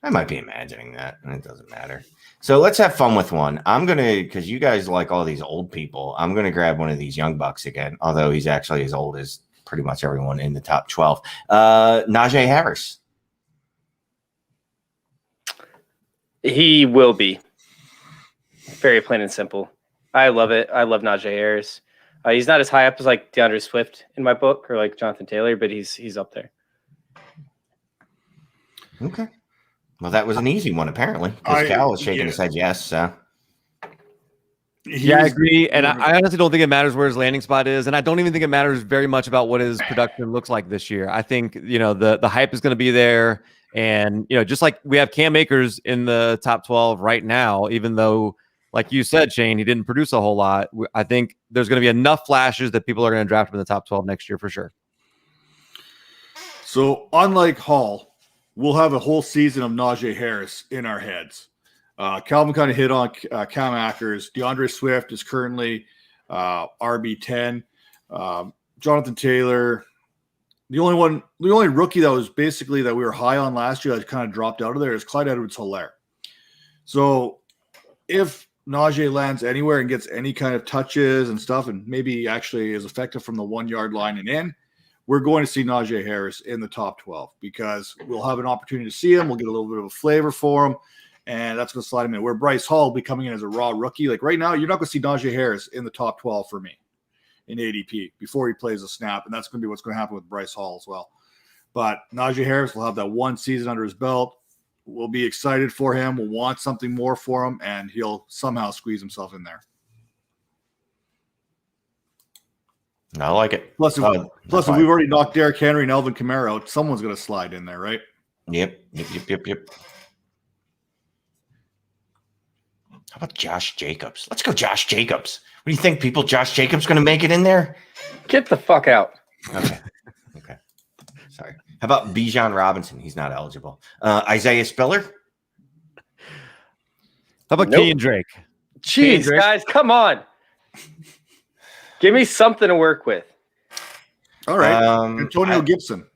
I might be imagining that, and it doesn't matter. So let's have fun with one. I'm going to, because you guys like all these old people, I'm going to grab one of these young bucks again, although he's actually as old as pretty much everyone in the top 12. Najee Harris. He will be. Very plain and simple. I love it. I love Najee Harris. He's not as high up as like DeAndre Swift in my book or like Jonathan Taylor, but he's up there. Okay. Well, that was an easy one, apparently, because Cal was shaking his head yes. So. Yeah, I agree. And I honestly don't think it matters where his landing spot is. And I don't even think it matters very much about what his production looks like this year. I think, the hype is going to be there. And, just like we have Cam Akers in the top 12 right now, even though, like you said, Shane, he didn't produce a whole lot. I think there's going to be enough flashes that people are going to draft him in the top 12 next year for sure. So unlike Hall, we'll have a whole season of Najee Harris in our heads. Calvin kind of hit on Cam Akers. DeAndre Swift is currently RB10. Jonathan Taylor. The only rookie that was basically that we were high on last year that kind of dropped out of there is Clyde Edwards-Helaire. So if Najee lands anywhere and gets any kind of touches and stuff, and maybe actually is effective from the 1 yard line and in, we're going to see Najee Harris in the top 12 because we'll have an opportunity to see him. We'll get a little bit of a flavor for him, and that's going to slide him in. Where Bryce Hall will be coming in as a raw rookie. Like right now, you're not going to see Najee Harris in the top 12 for me in ADP before he plays a snap, and that's going to be what's going to happen with Bryce Hall as well. But Najee Harris will have that one season under his belt. We'll be excited for him. We'll want something more for him, and he'll somehow squeeze himself in there. I like it. Plus, if we've already knocked Derrick Henry and Alvin Kamara out, someone's going to slide in there, right? Yep. How about Josh Jacobs? Let's go, Josh Jacobs. What do you think, people? Josh Jacobs going to make it in there? Get the fuck out. Okay. Sorry. How about Bijan Robinson? He's not eligible. Isaiah Spiller? How about Nope. Kenyon Drake? Jeez, guys, come on. Give me something to work with. All right. Antonio Gibson.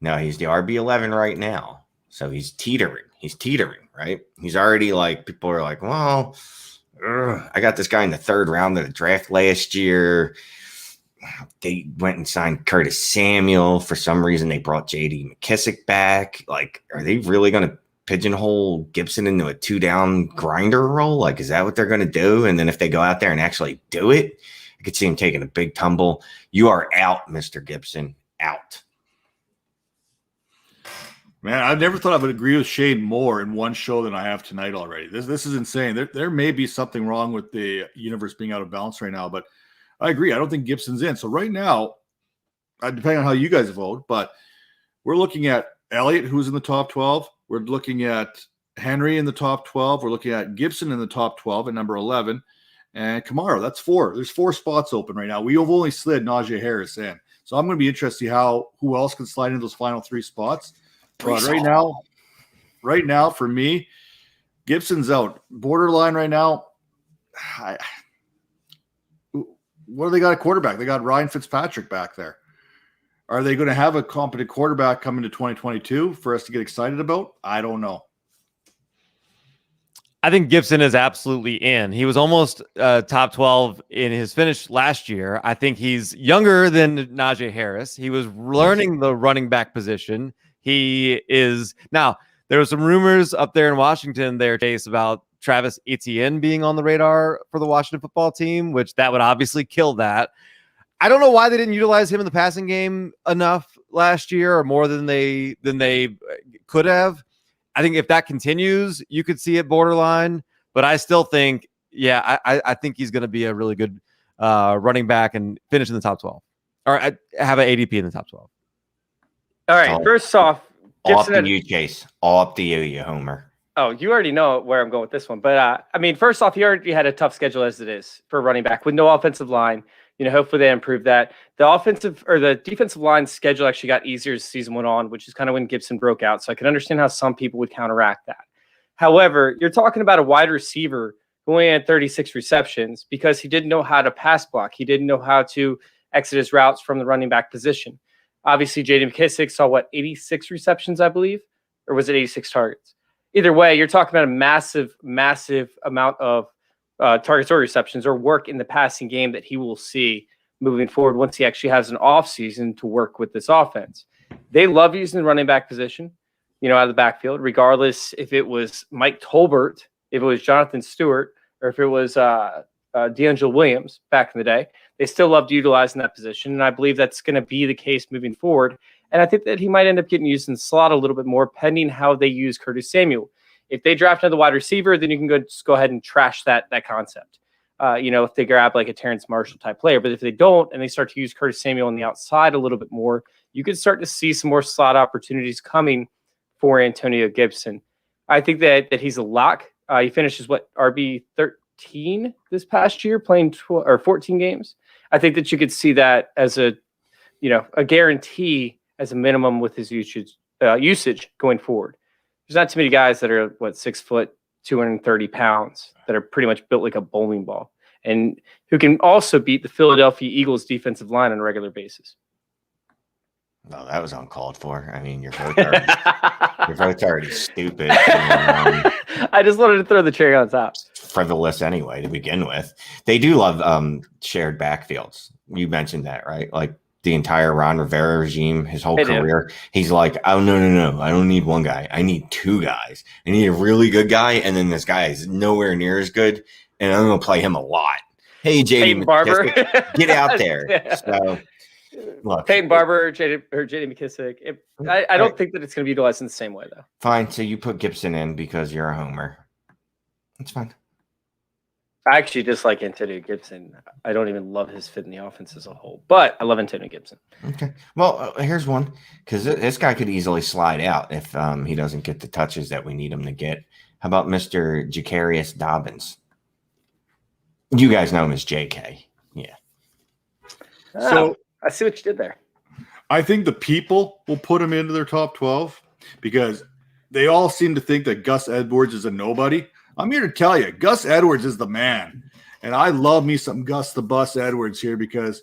No, he's the RB11 right now. So he's teetering. Right? He's already like, people are like, well, I got this guy in the 3rd round of the draft last year. They went and signed Curtis Samuel. For some reason, they brought J.D. McKissick back. Like, are they really going to pigeonhole Gibson into a 2-down grinder role? Like, is that what they're going to do? And then if they go out there and actually do it, I could see him taking a big tumble. You are out, Mr. Gibson. Out. Man, I never thought I would agree with Shane more in one show than I have tonight already. This is insane. There may be something wrong with the universe being out of balance right now, but I agree. I don't think Gibson's in. So right now, depending on how you guys vote, but we're looking at Elliott, who's in the top 12. We're looking at Henry in the top 12. We're looking at Gibson in the top 12 at number 11. And Kamara, that's 4. There's 4 spots open right now. We have only slid Najee Harris in. So I'm going to be interested to see who else can slide into those final 3 spots. But right now, for me, Gibson's out. Borderline right now. What do they got at quarterback? They got Ryan Fitzpatrick back there. Are they going to have a competent quarterback coming to 2022 for us to get excited about? I don't know. I think Gibson is absolutely in. He was almost top 12 in his finish last year. I think he's younger than Najee Harris. He was learning the running back position. He is now. There were some rumors up there in Washington there, Chase, about Travis Etienne being on the radar for the Washington football team, which that would obviously kill that. I don't know why they didn't utilize him in the passing game enough last year, or more than they could have. I think if that continues, you could see it borderline. But I still think, I think he's going to be a really good running back and finish in the top 12, or have an ADP in the top 12. All right. First off, all up to you, Chase. All up to you homer. Oh, you already know where I'm going with this one. But first off, he already had a tough schedule as it is for running back with no offensive line. Hopefully they improve that. The defensive line schedule actually got easier as the season went on, which is kind of when Gibson broke out. So I can understand how some people would counteract that. However, you're talking about a wide receiver who only had 36 receptions because he didn't know how to pass block. He didn't know how to exit his routes from the running back position. Obviously, J.D. McKissick saw 86 receptions, I believe, or was it 86 targets? Either way, you're talking about a massive, massive amount of targets or receptions or work in the passing game that he will see moving forward once he actually has an offseason to work with this offense. They love using the running back position, out of the backfield, regardless if it was Mike Tolbert, if it was Jonathan Stewart, or if it was D'Angelo Williams back in the day. They still loved utilizing that position, and I believe that's going to be the case moving forward. And I think that he might end up getting used in the slot a little bit more, pending how they use Curtis Samuel. If they draft another wide receiver, then you can just go ahead and trash that concept. If they grab like a Terrence Marshall type player. But if they don't, and they start to use Curtis Samuel on the outside a little bit more, you could start to see some more slot opportunities coming for Antonio Gibson. I think that he's a lock. He finishes RB 13 this past year, playing 14 games. I think that you could see that as a guarantee as a minimum with his usage going forward. There's not too many guys that are 6 foot, 230 pounds that are pretty much built like a bowling ball and who can also beat the Philadelphia Eagles defensive line on a regular basis. No, that was uncalled for. I mean, your vote's already stupid. I just wanted to throw the cherry on top. Frivolous anyway to begin with. They do love shared backfields. You mentioned that, right? Like the entire Ron Rivera regime, his whole career, he's like, oh, no. I don't need one guy. I need 2 guys. I need a really good guy, and then this guy is nowhere near as good, and I'm going to play him a lot. Hey, J.D. Barber. Get out there. Yeah. So, look. Peyton Barber or J.D. McKissick. I don't think that it's going to be utilized in the same way, though. Fine. So you put Gibson in because you're a homer. That's fine. I actually dislike Antonio Gibson. I don't even love his fit in the offense as a whole, but I love Antonio Gibson. Okay. Well, here's one, because this guy could easily slide out if he doesn't get the touches that we need him to get. How about Mr. Jacarius Dobbins? You guys know him as JK. Yeah. So I see what you did there. I think the people will put him into their top 12 because they all seem to think that Gus Edwards is a nobody. I'm here to tell you, Gus Edwards is the man. And I love me some Gus the Bus Edwards here because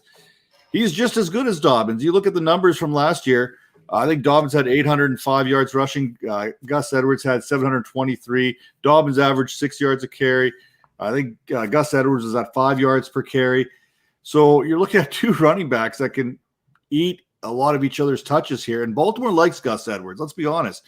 he's just as good as Dobbins. You look at the numbers from last year. I think Dobbins had 805 yards rushing. Gus Edwards had 723. Dobbins averaged 6 yards a carry. I think Gus Edwards was at 5 yards per carry. So you're looking at two running backs that can eat a lot of each other's touches here. And Baltimore likes Gus Edwards. Let's be honest.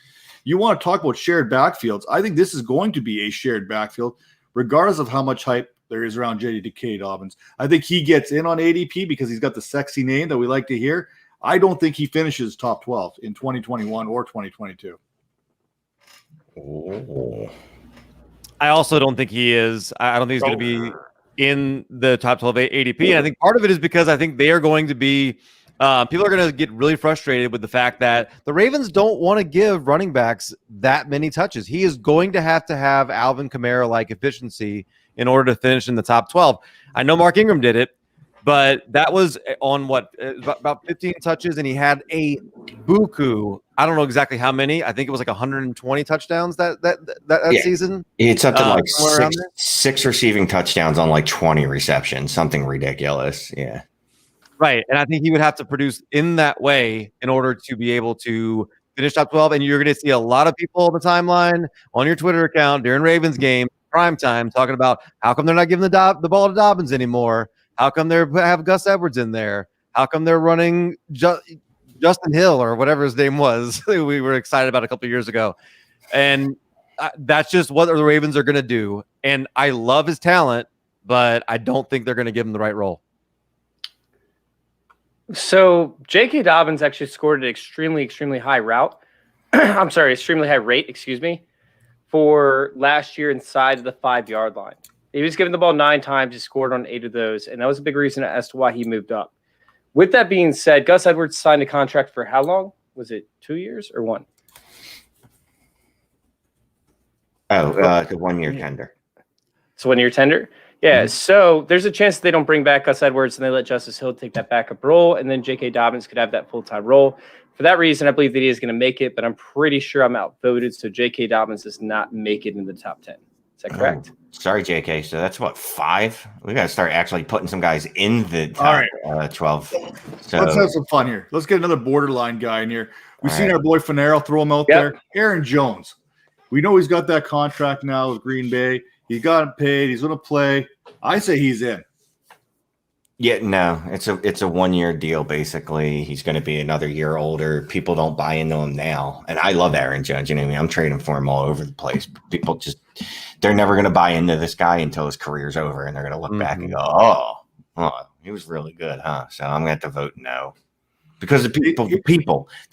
You want to talk about shared backfields. I think this is going to be a shared backfield, regardless of how much hype there is around J.D. Dobbins. I think he gets in on ADP because he's got the sexy name that we like to hear. I don't think he finishes top 12 in 2021 or 2022. Oh. I also don't think he is. I don't think he's going to be in the top 12 ADP. And I think part of it is because I think they are going to be people are going to get really frustrated with the fact that the Ravens don't want to give running backs that many touches. He is going to have Alvin Kamara-like efficiency in order to finish in the top 12. I know Mark Ingram did it, but that was on about 15 touches, and he had a buku. I don't know exactly how many. I think it was like 120 touchdowns that season. It's up to like six receiving touchdowns on like 20 receptions, something ridiculous. Yeah. Right. And I think he would have to produce in that way in order to be able to finish top 12. And you're going to see a lot of people on the timeline on your Twitter account during Ravens game, prime time, talking about how come they're not giving the ball to Dobbins anymore? How come they have Gus Edwards in there? How come they're running Justin Hill or whatever his name was? We were excited about a couple of years ago. And that's just what the Ravens are going to do. And I love his talent, but I don't think they're going to give him the right role. So J.K. Dobbins actually scored an extremely high extremely high rate, for last year inside of the 5-yard line. He was given the ball 9 times. He scored on 8 of those, and that was a big reason as to why he moved up. With that being said, Gus Edwards signed a contract for how long? Was it 2 years or 1? The 1 year tender. It's 1 year tender? Yeah, So there's a chance they don't bring back Gus Edwards and they let Justice Hill take that backup role, and then J.K. Dobbins could have that full-time role. For that reason, I believe that he is going to make it, but I'm pretty sure I'm outvoted, so J.K. Dobbins does not make it in the top 10. Is that correct? Sorry, JK. So that's what, 5? We got to start actually putting some guys in the top 12. So let's have some fun here. Let's get another borderline guy in here. We've seen our boy Finero throw him out there. Aaron Jones. We know he's got that contract now with Green Bay. He got paid. He's going to play. I say he's in. Yeah, no, it's a 1 year deal. Basically, he's going to be another year older. People don't buy into him now, and I love Aaron Jones. You know what I mean? I'm trading for him all over the place. People they're never going to buy into this guy until his career's over, and they're going to look back and go, "Oh, he was really good, huh?" So I'm going to have to vote no, because the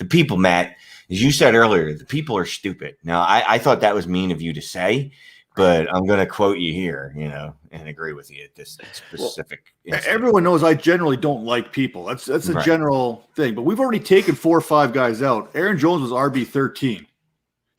people, Matt, as you said earlier, the people are stupid. Now, I thought that was mean of you to say. But I'm going to quote you here, and agree with you at this specific. Everyone knows I generally don't like people. That's a general thing. But we've already taken 4 or 5 guys out. Aaron Jones was RB13.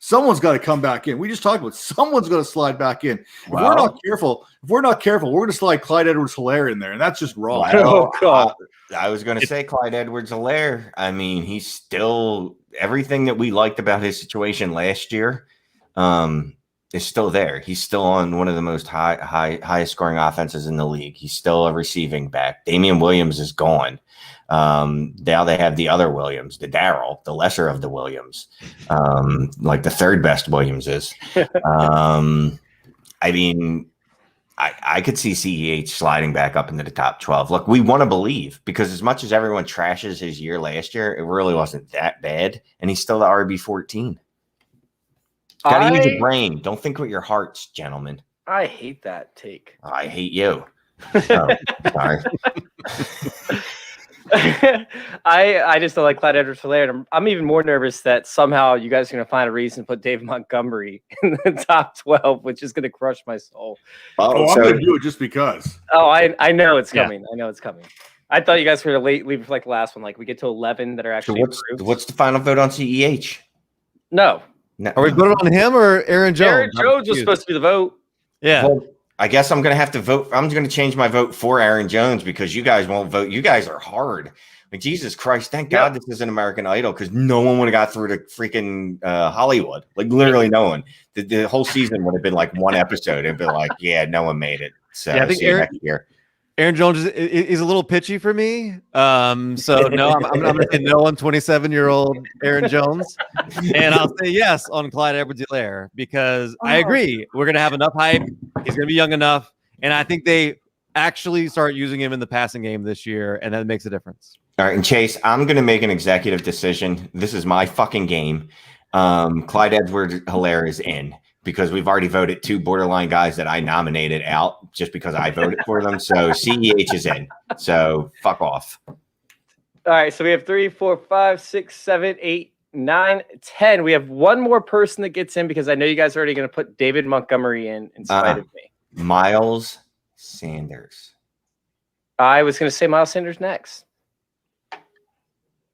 Someone's got to come back in. We just talked about someone's going to slide back in. If we're not careful, we're going to slide Clyde Edwards-Helaire in there, and that's just wrong. Well, God. I was going to say Clyde Edwards-Helaire. I mean, he's still everything that we liked about his situation last year. Is still there. He's still on one of the most highest scoring offenses in the league. He's still a receiving back. Damian Williams is gone. Now they have the other Williams, the Darryl, the lesser of the Williams, like the third best Williams is. I mean, I could see CEH sliding back up into the top 12. Look, we want to believe because as much as everyone trashes his year last year, it really wasn't that bad, and he's still the RB14. Gotta use your brain. Don't think with your hearts, gentlemen. I hate that take. I hate you. Oh, sorry. I just don't like Clyde Edwards-Helaire. I'm even more nervous that somehow you guys are going to find a reason to put David Montgomery in the top 12, which is going to crush my soul. I'm going to do it just because. Oh, I know it's coming. I know it's coming. I thought you guys were going to leave for like the last one. Like we get to 11 that are actually what's the final vote on CEH? No. Are we voting on him or Aaron Jones? Aaron Jones was supposed to be the vote. Yeah. Well, I guess I'm going to have to vote. I'm going to change my vote for Aaron Jones because you guys won't vote. You guys are hard. Like, Jesus Christ, thank God this is an American Idol because no one would have got through to freaking Hollywood. Like, literally no one. The whole season would have been like one episode and been like, yeah, no one made it. So I think next year. Aaron Jones is a little pitchy for me. So no, I'm going to say no on 27-year-old Aaron Jones. And I'll say yes on Clyde Edwards-Helaire because I agree. We're going to have enough hype. He's going to be young enough. And I think they actually start using him in the passing game this year, and that makes a difference. All right, and Chase, I'm going to make an executive decision. This is my fucking game. Clyde Edwards-Helaire is in because we've already voted 2 borderline guys that I nominated out just because I voted for them. So CEH is in. So fuck off. All right, so we have 3, 4, 5, 6, 7, 8, 9, 10. We have one more person that gets in because I know you guys are already going to put David Montgomery in spite of me. Miles Sanders. I was going to say Miles Sanders next.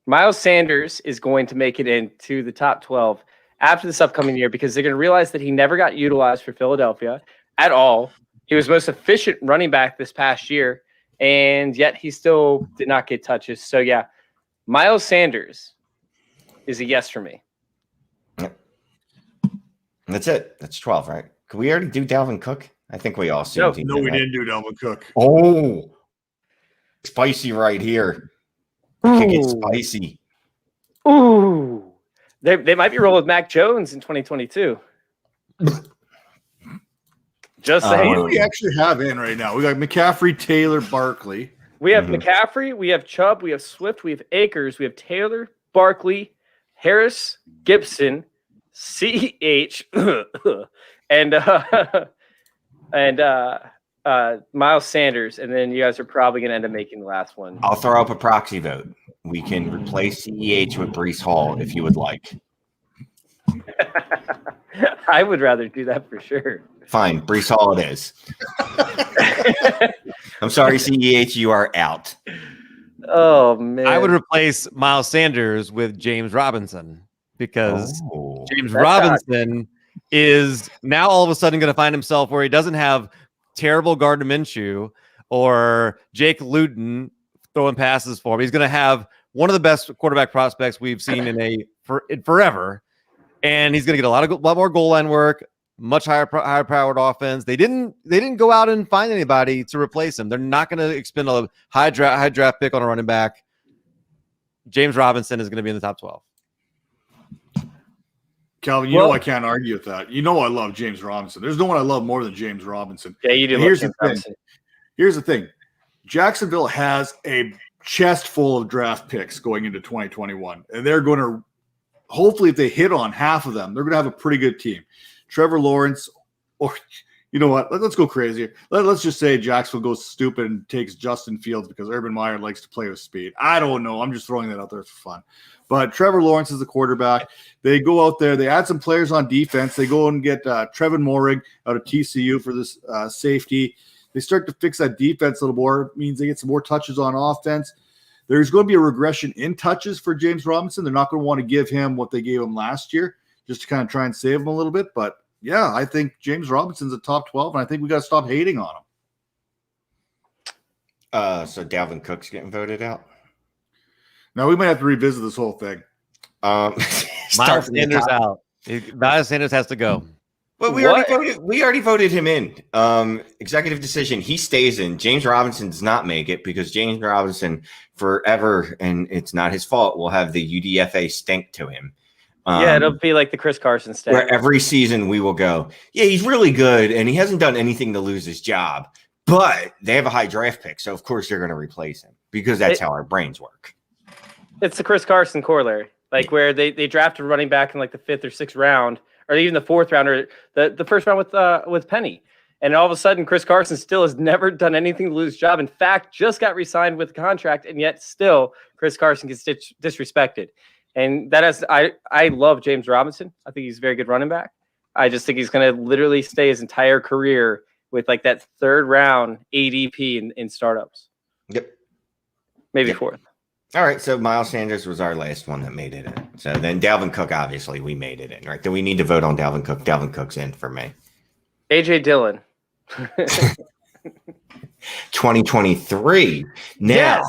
Miles Sanders is going to make it into the top 12 after this upcoming year because they're going to realize that he never got utilized for Philadelphia at all. He was most efficient running back this past year, and yet he still did not get touches. So, yeah, Miles Sanders is a yes for me. Yep. That's it. That's 12, right? Could we already do Dalvin Cook? I think we all see. No, we didn't do Dalvin Cook. Oh, spicy right here. Kick it spicy. Ooh. They might be rolling with Mac Jones in 2022. Just saying. What do we actually have in right now? We got McCaffrey, Taylor, Barkley. We have McCaffrey, we have Chubb, we have Swift, we have Akers, we have Taylor, Barkley, Harris, Gibson, CH, and Miles Sanders, and then you guys are probably going to end up making the last one. I'll throw up a proxy vote. We can replace CEH with Breece Hall if you would like. I would rather do that for sure. Fine, Breece Hall it is. I'm sorry, CEH, you are out. Oh, man. I would replace Miles Sanders with James Robinson because James Robinson is now all of a sudden going to find himself where he doesn't have terrible Gardner Minshew or Jake Luton throwing passes for him. He's going to have one of the best quarterback prospects we've seen in forever, and he's going to get a lot more goal line work, much higher powered offense. They didn't go out and find anybody to replace him. They're not going to expend a high draft pick on a running back. James Robinson is going to be in the top 12. Calvin, you know I can't argue with that. You know I love James Robinson. There's no one I love more than James Robinson. Yeah, you do. Here's the thing. Jacksonville has a chest full of draft picks going into 2021, and they're going to hopefully, if they hit on half of them, they're going to have a pretty good team. Trevor Lawrence, or you know what? Let's go crazy. Let's just say Jacksonville goes stupid and takes Justin Fields because Urban Meyer likes to play with speed. I don't know. I'm just throwing that out there for fun. But Trevor Lawrence is the quarterback. They go out there. They add some players on defense. They go and get Trevin Moehrig out of TCU for this safety. They start to fix that defense a little more. It means they get some more touches on offense. There's going to be a regression in touches for James Robinson. They're not going to want to give him what they gave him last year just to kind of try and save him a little bit. But, yeah, I think James Robinson's a top 12, and I think we got to stop hating on him. So Dalvin Cook's getting voted out? Now, we might have to revisit this whole thing. Miles Sanders out. Miles Sanders has to go. But we already voted him in. Executive decision. He stays in. James Robinson does not make it because James Robinson forever, and it's not his fault, will have the UDFA stink to him. Yeah, it'll be like the Chris Carson stink. Where every season we will go, yeah, he's really good, and he hasn't done anything to lose his job. But they have a high draft pick, so of course they're going to replace him because that's how our brains work. It's the Chris Carson corollary, like where they drafted a running back in like the 5th or 6th round, or even the 4th round, or the first round with Penny, And all of a sudden, Chris Carson still has never done anything to lose his job. In fact, just got re-signed with a contract, and yet still Chris Carson gets disrespected. And that is, I love James Robinson. I think he's a very good running back. I just think he's going to literally stay his entire career with like that third round ADP in startups. Yep. Maybe fourth. All right. So Miles Sanders was our last one that made it in. So then Dalvin Cook, obviously, we made it in, right? Do we need to vote on Dalvin Cook? Dalvin Cook's in for me. AJ Dillon. 2023. Now, Yes.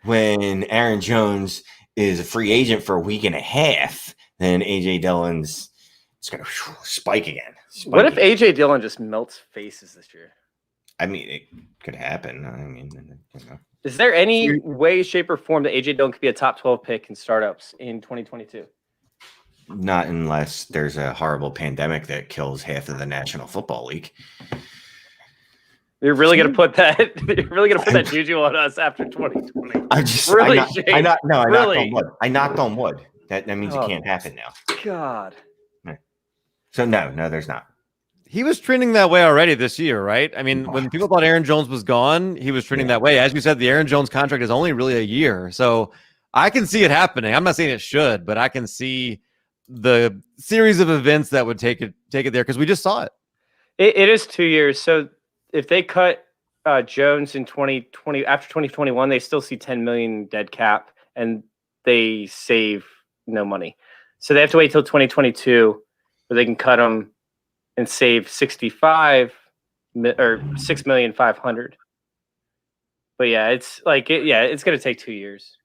when Aaron Jones is a free agent for a week and a half, then AJ Dillon's it's going to spike again. What if AJ Dillon just melts faces this year? I mean, it could happen. I mean, Is there any way, shape, or form that AJ Dillon could be a top 12 pick in startups in 2022? Not unless there's a horrible pandemic that kills half of the National Football League. You're really gonna put that? You're really gonna put that juju on us after 2020? I knocked on wood. That means it can't happen now. God. So no, there's not. He was trending that way already this year, right? I mean, when people thought Aaron Jones was gone, he was trending that way. As you said, the Aaron Jones contract is only really a year. So I can see it happening. I'm not saying it should, but I can see the series of events that would take it there because we just saw it. It is 2 years. So if they cut Jones in 2020 after 2021, they still see 10 million dead cap and they save no money. So they have to wait till 2022 where they can cut him and save 65 or 6,500,000. But yeah, it's like it's going to take 2 years.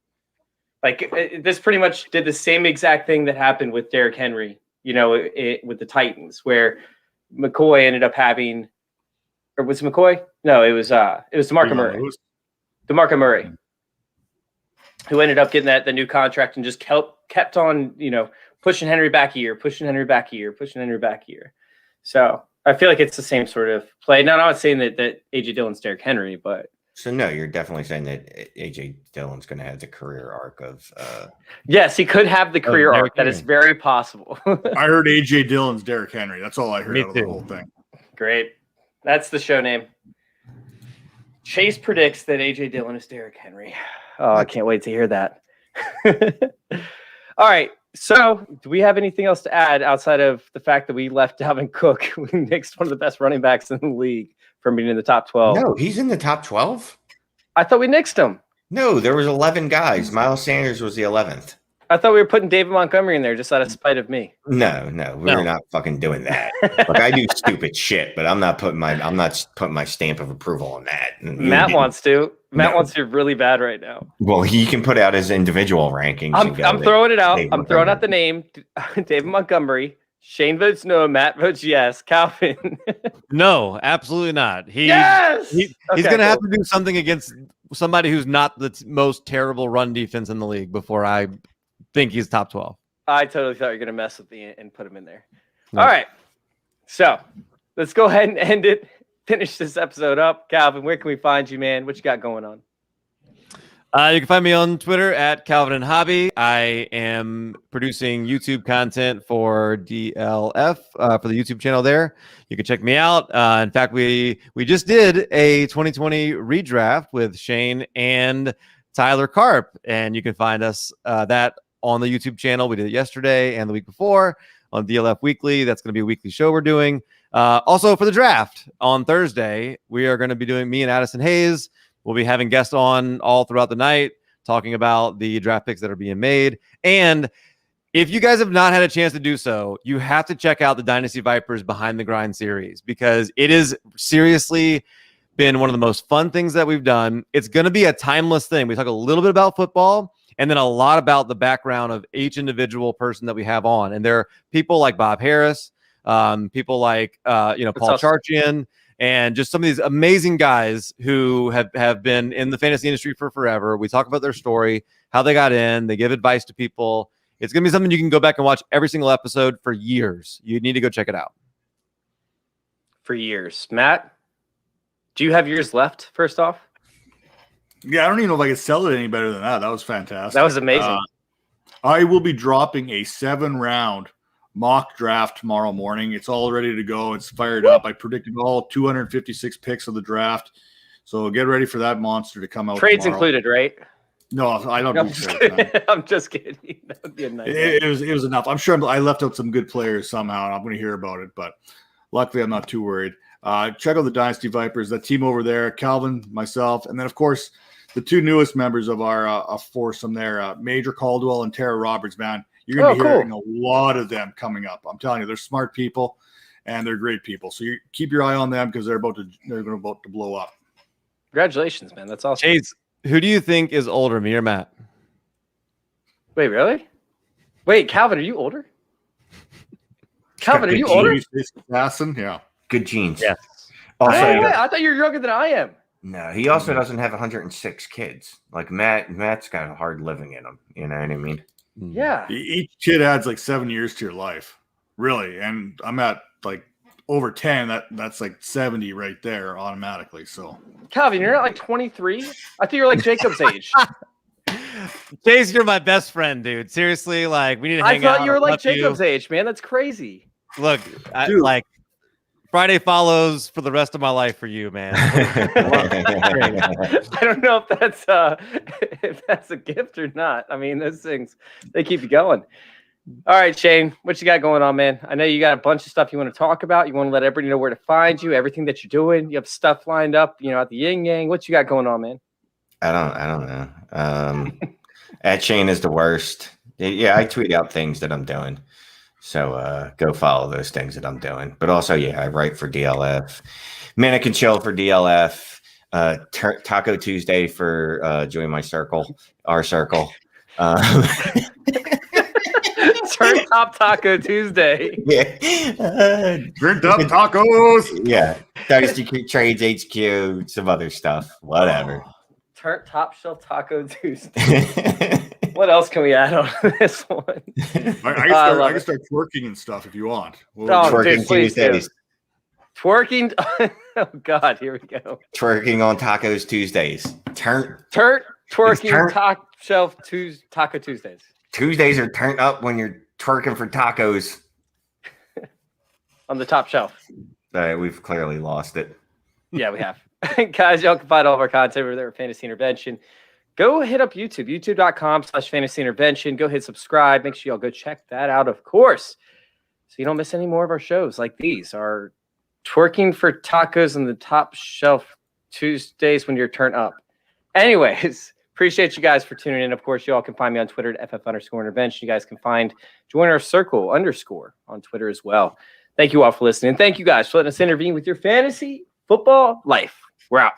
Like this pretty much did the same exact thing that happened with Derrick Henry, with the Titans, where McCoy ended up having, or was it McCoy? No, it was DeMarco Murray. DeMarco Murray, who ended up getting the new contract and just kept on, pushing Henry back a year, pushing Henry back a year, pushing Henry back a year. So I feel like it's the same sort of play. Now, I'm not saying that AJ Dillon's Derrick Henry, but. So no, you're definitely saying that AJ Dillon's going to have the career arc of. Yes, he could have the career arc. That is very possible. I heard AJ Dillon's Derrick Henry. That's all I heard out of the whole thing. Great, that's the show name. Chase predicts that AJ Dillon is Derrick Henry. Oh, I can't wait to hear that. All right. So, do we have anything else to add outside of the fact that we left Dalvin Cook? We nixed one of the best running backs in the league from being in the top 12. No, he's in the top 12. I thought we nixed him. No, there was 11 guys. Miles Sanders was the 11th. I thought we were putting David Montgomery in there just out of spite of me. No, we're not fucking doing that. Look, I do stupid shit, but I'm not putting my stamp of approval on that. Matt wants to. Matt wants to really bad right now. Well, he can put out his individual rankings. I'm throwing it out. I'm throwing out the name David Montgomery. Shane votes no. Matt votes yes. Calvin. No, absolutely not. He's going to have to do something against somebody who's not the most terrible run defense in the league before I think he's top 12. I totally thought you were going to mess with me and put him in there. No. All right. So let's go ahead and end it. Finish this episode up. Calvin, where can we find you, man? What you got going on? You can find me on Twitter at Calvin and Hobby. I am producing YouTube content for DLF for the YouTube channel there. You can check me out. In fact, we just did a 2020 redraft with Shane and Tyler Karp, and you can find us that on the YouTube channel. We did it yesterday and the week before on DLF Weekly. That's going to be a weekly show we're doing. Also for the draft on Thursday, we are going to be doing me and Addison Hayes. We'll be having guests on all throughout the night talking about the draft picks that are being made. And if you guys have not had a chance to do so, you have to check out the Dynasty Vipers Behind the Grind series because it is seriously been one of the most fun things that we've done. It's going to be a timeless thing. We talk a little bit about football and then a lot about the background of each individual person that we have on. And there are people like Bob Harris, people like, Paul Charchian, and just some of these amazing guys who have been in the fantasy industry for forever. We talk about their story, how they got in, they give advice to people. It's going to be something you can go back and watch every single episode for years. You need to go check it out. For years. Matt, do you have yours left, first off? Yeah, I don't even know if I could sell it any better than that. That was fantastic. That was amazing. I will be dropping a 7-round mock draft tomorrow morning. It's all ready to go. It's fired up. I predicted all 256 picks of the draft. So get ready for that monster to come out. Trades tomorrow. Included, right? No, I don't do trades. I'm just kidding. That would be a nice it was enough. I'm sure I left out some good players somehow, and I'm going to hear about it. But luckily, I'm not too worried. Check out the Dynasty Vipers, that team over there, Calvin, myself, and then, of course, the two newest members of our foursome there, Major Caldwell and Tara Roberts, man. You're going to be hearing a lot of them coming up. I'm telling you, they're smart people, and they're great people. So you keep your eye on them because they're about to blow up. Congratulations, man. That's awesome. Chase, who do you think is older, me or Matt? Wait, really? Wait, Calvin, are you older? Calvin, are you older? Assassin, yeah. Good genes. Yes. Also, I thought you were younger than I am. No, he also doesn't have 106 kids. Like Matt's got a hard living in him. You know what I mean? Yeah. Each kid adds like 7 years to your life, really. And I'm at like over 10. That's like 70 right there automatically. So, Calvin, you're not like 23. I thought you were like Jacob's age. Chase, you're my best friend, dude. Seriously, like we need to hang out. I thought you were like Jacob's age, man. That's crazy. Look, like Friday follows for the rest of my life for you, man. I don't know if that's a gift or not. I mean, those things, they keep you going. All right, Shane, what you got going on, man? I know you got a bunch of stuff you want to talk about. You want to let everybody know where to find you, everything that you're doing. You have stuff lined up, at the yin yang. What you got going on, man? I don't know. At Shane is the worst. Yeah, I tweet out things that I'm doing. So go follow those things that I'm doing. But also, I write for DLF. Mannequin Chill for DLF. Taco Tuesday for Join My Circle, our circle. Turn Top Taco Tuesday. Yeah. Turned up tacos. Yeah. Dynasty Trades HQ, some other stuff. Whatever. Turn Top Shelf Taco Tuesday. What else can we add on this one? I can start twerking and stuff if you want. Twerking Tuesdays. Twerking. Oh God, here we go. Twerking on Tacos Tuesdays. Twerking Top Shelf Taco Tuesdays. Tuesdays are turned up when you're twerking for tacos. On the top shelf. We've clearly lost it. Yeah, we have. Guys, y'all can find all of our content over there at Fantasy Intervention. Go hit up YouTube, youtube.com/fantasy intervention. Go hit subscribe. Make sure y'all go check that out, of course, so you don't miss any more of our shows like these. Our twerking for tacos on the top shelf Tuesdays when you're turned up. Anyways, appreciate you guys for tuning in. Of course, you all can find me on Twitter at ff_intervention. You guys can join our circle _ on Twitter as well. Thank you all for listening. Thank you guys for letting us intervene with your fantasy football life. We're out.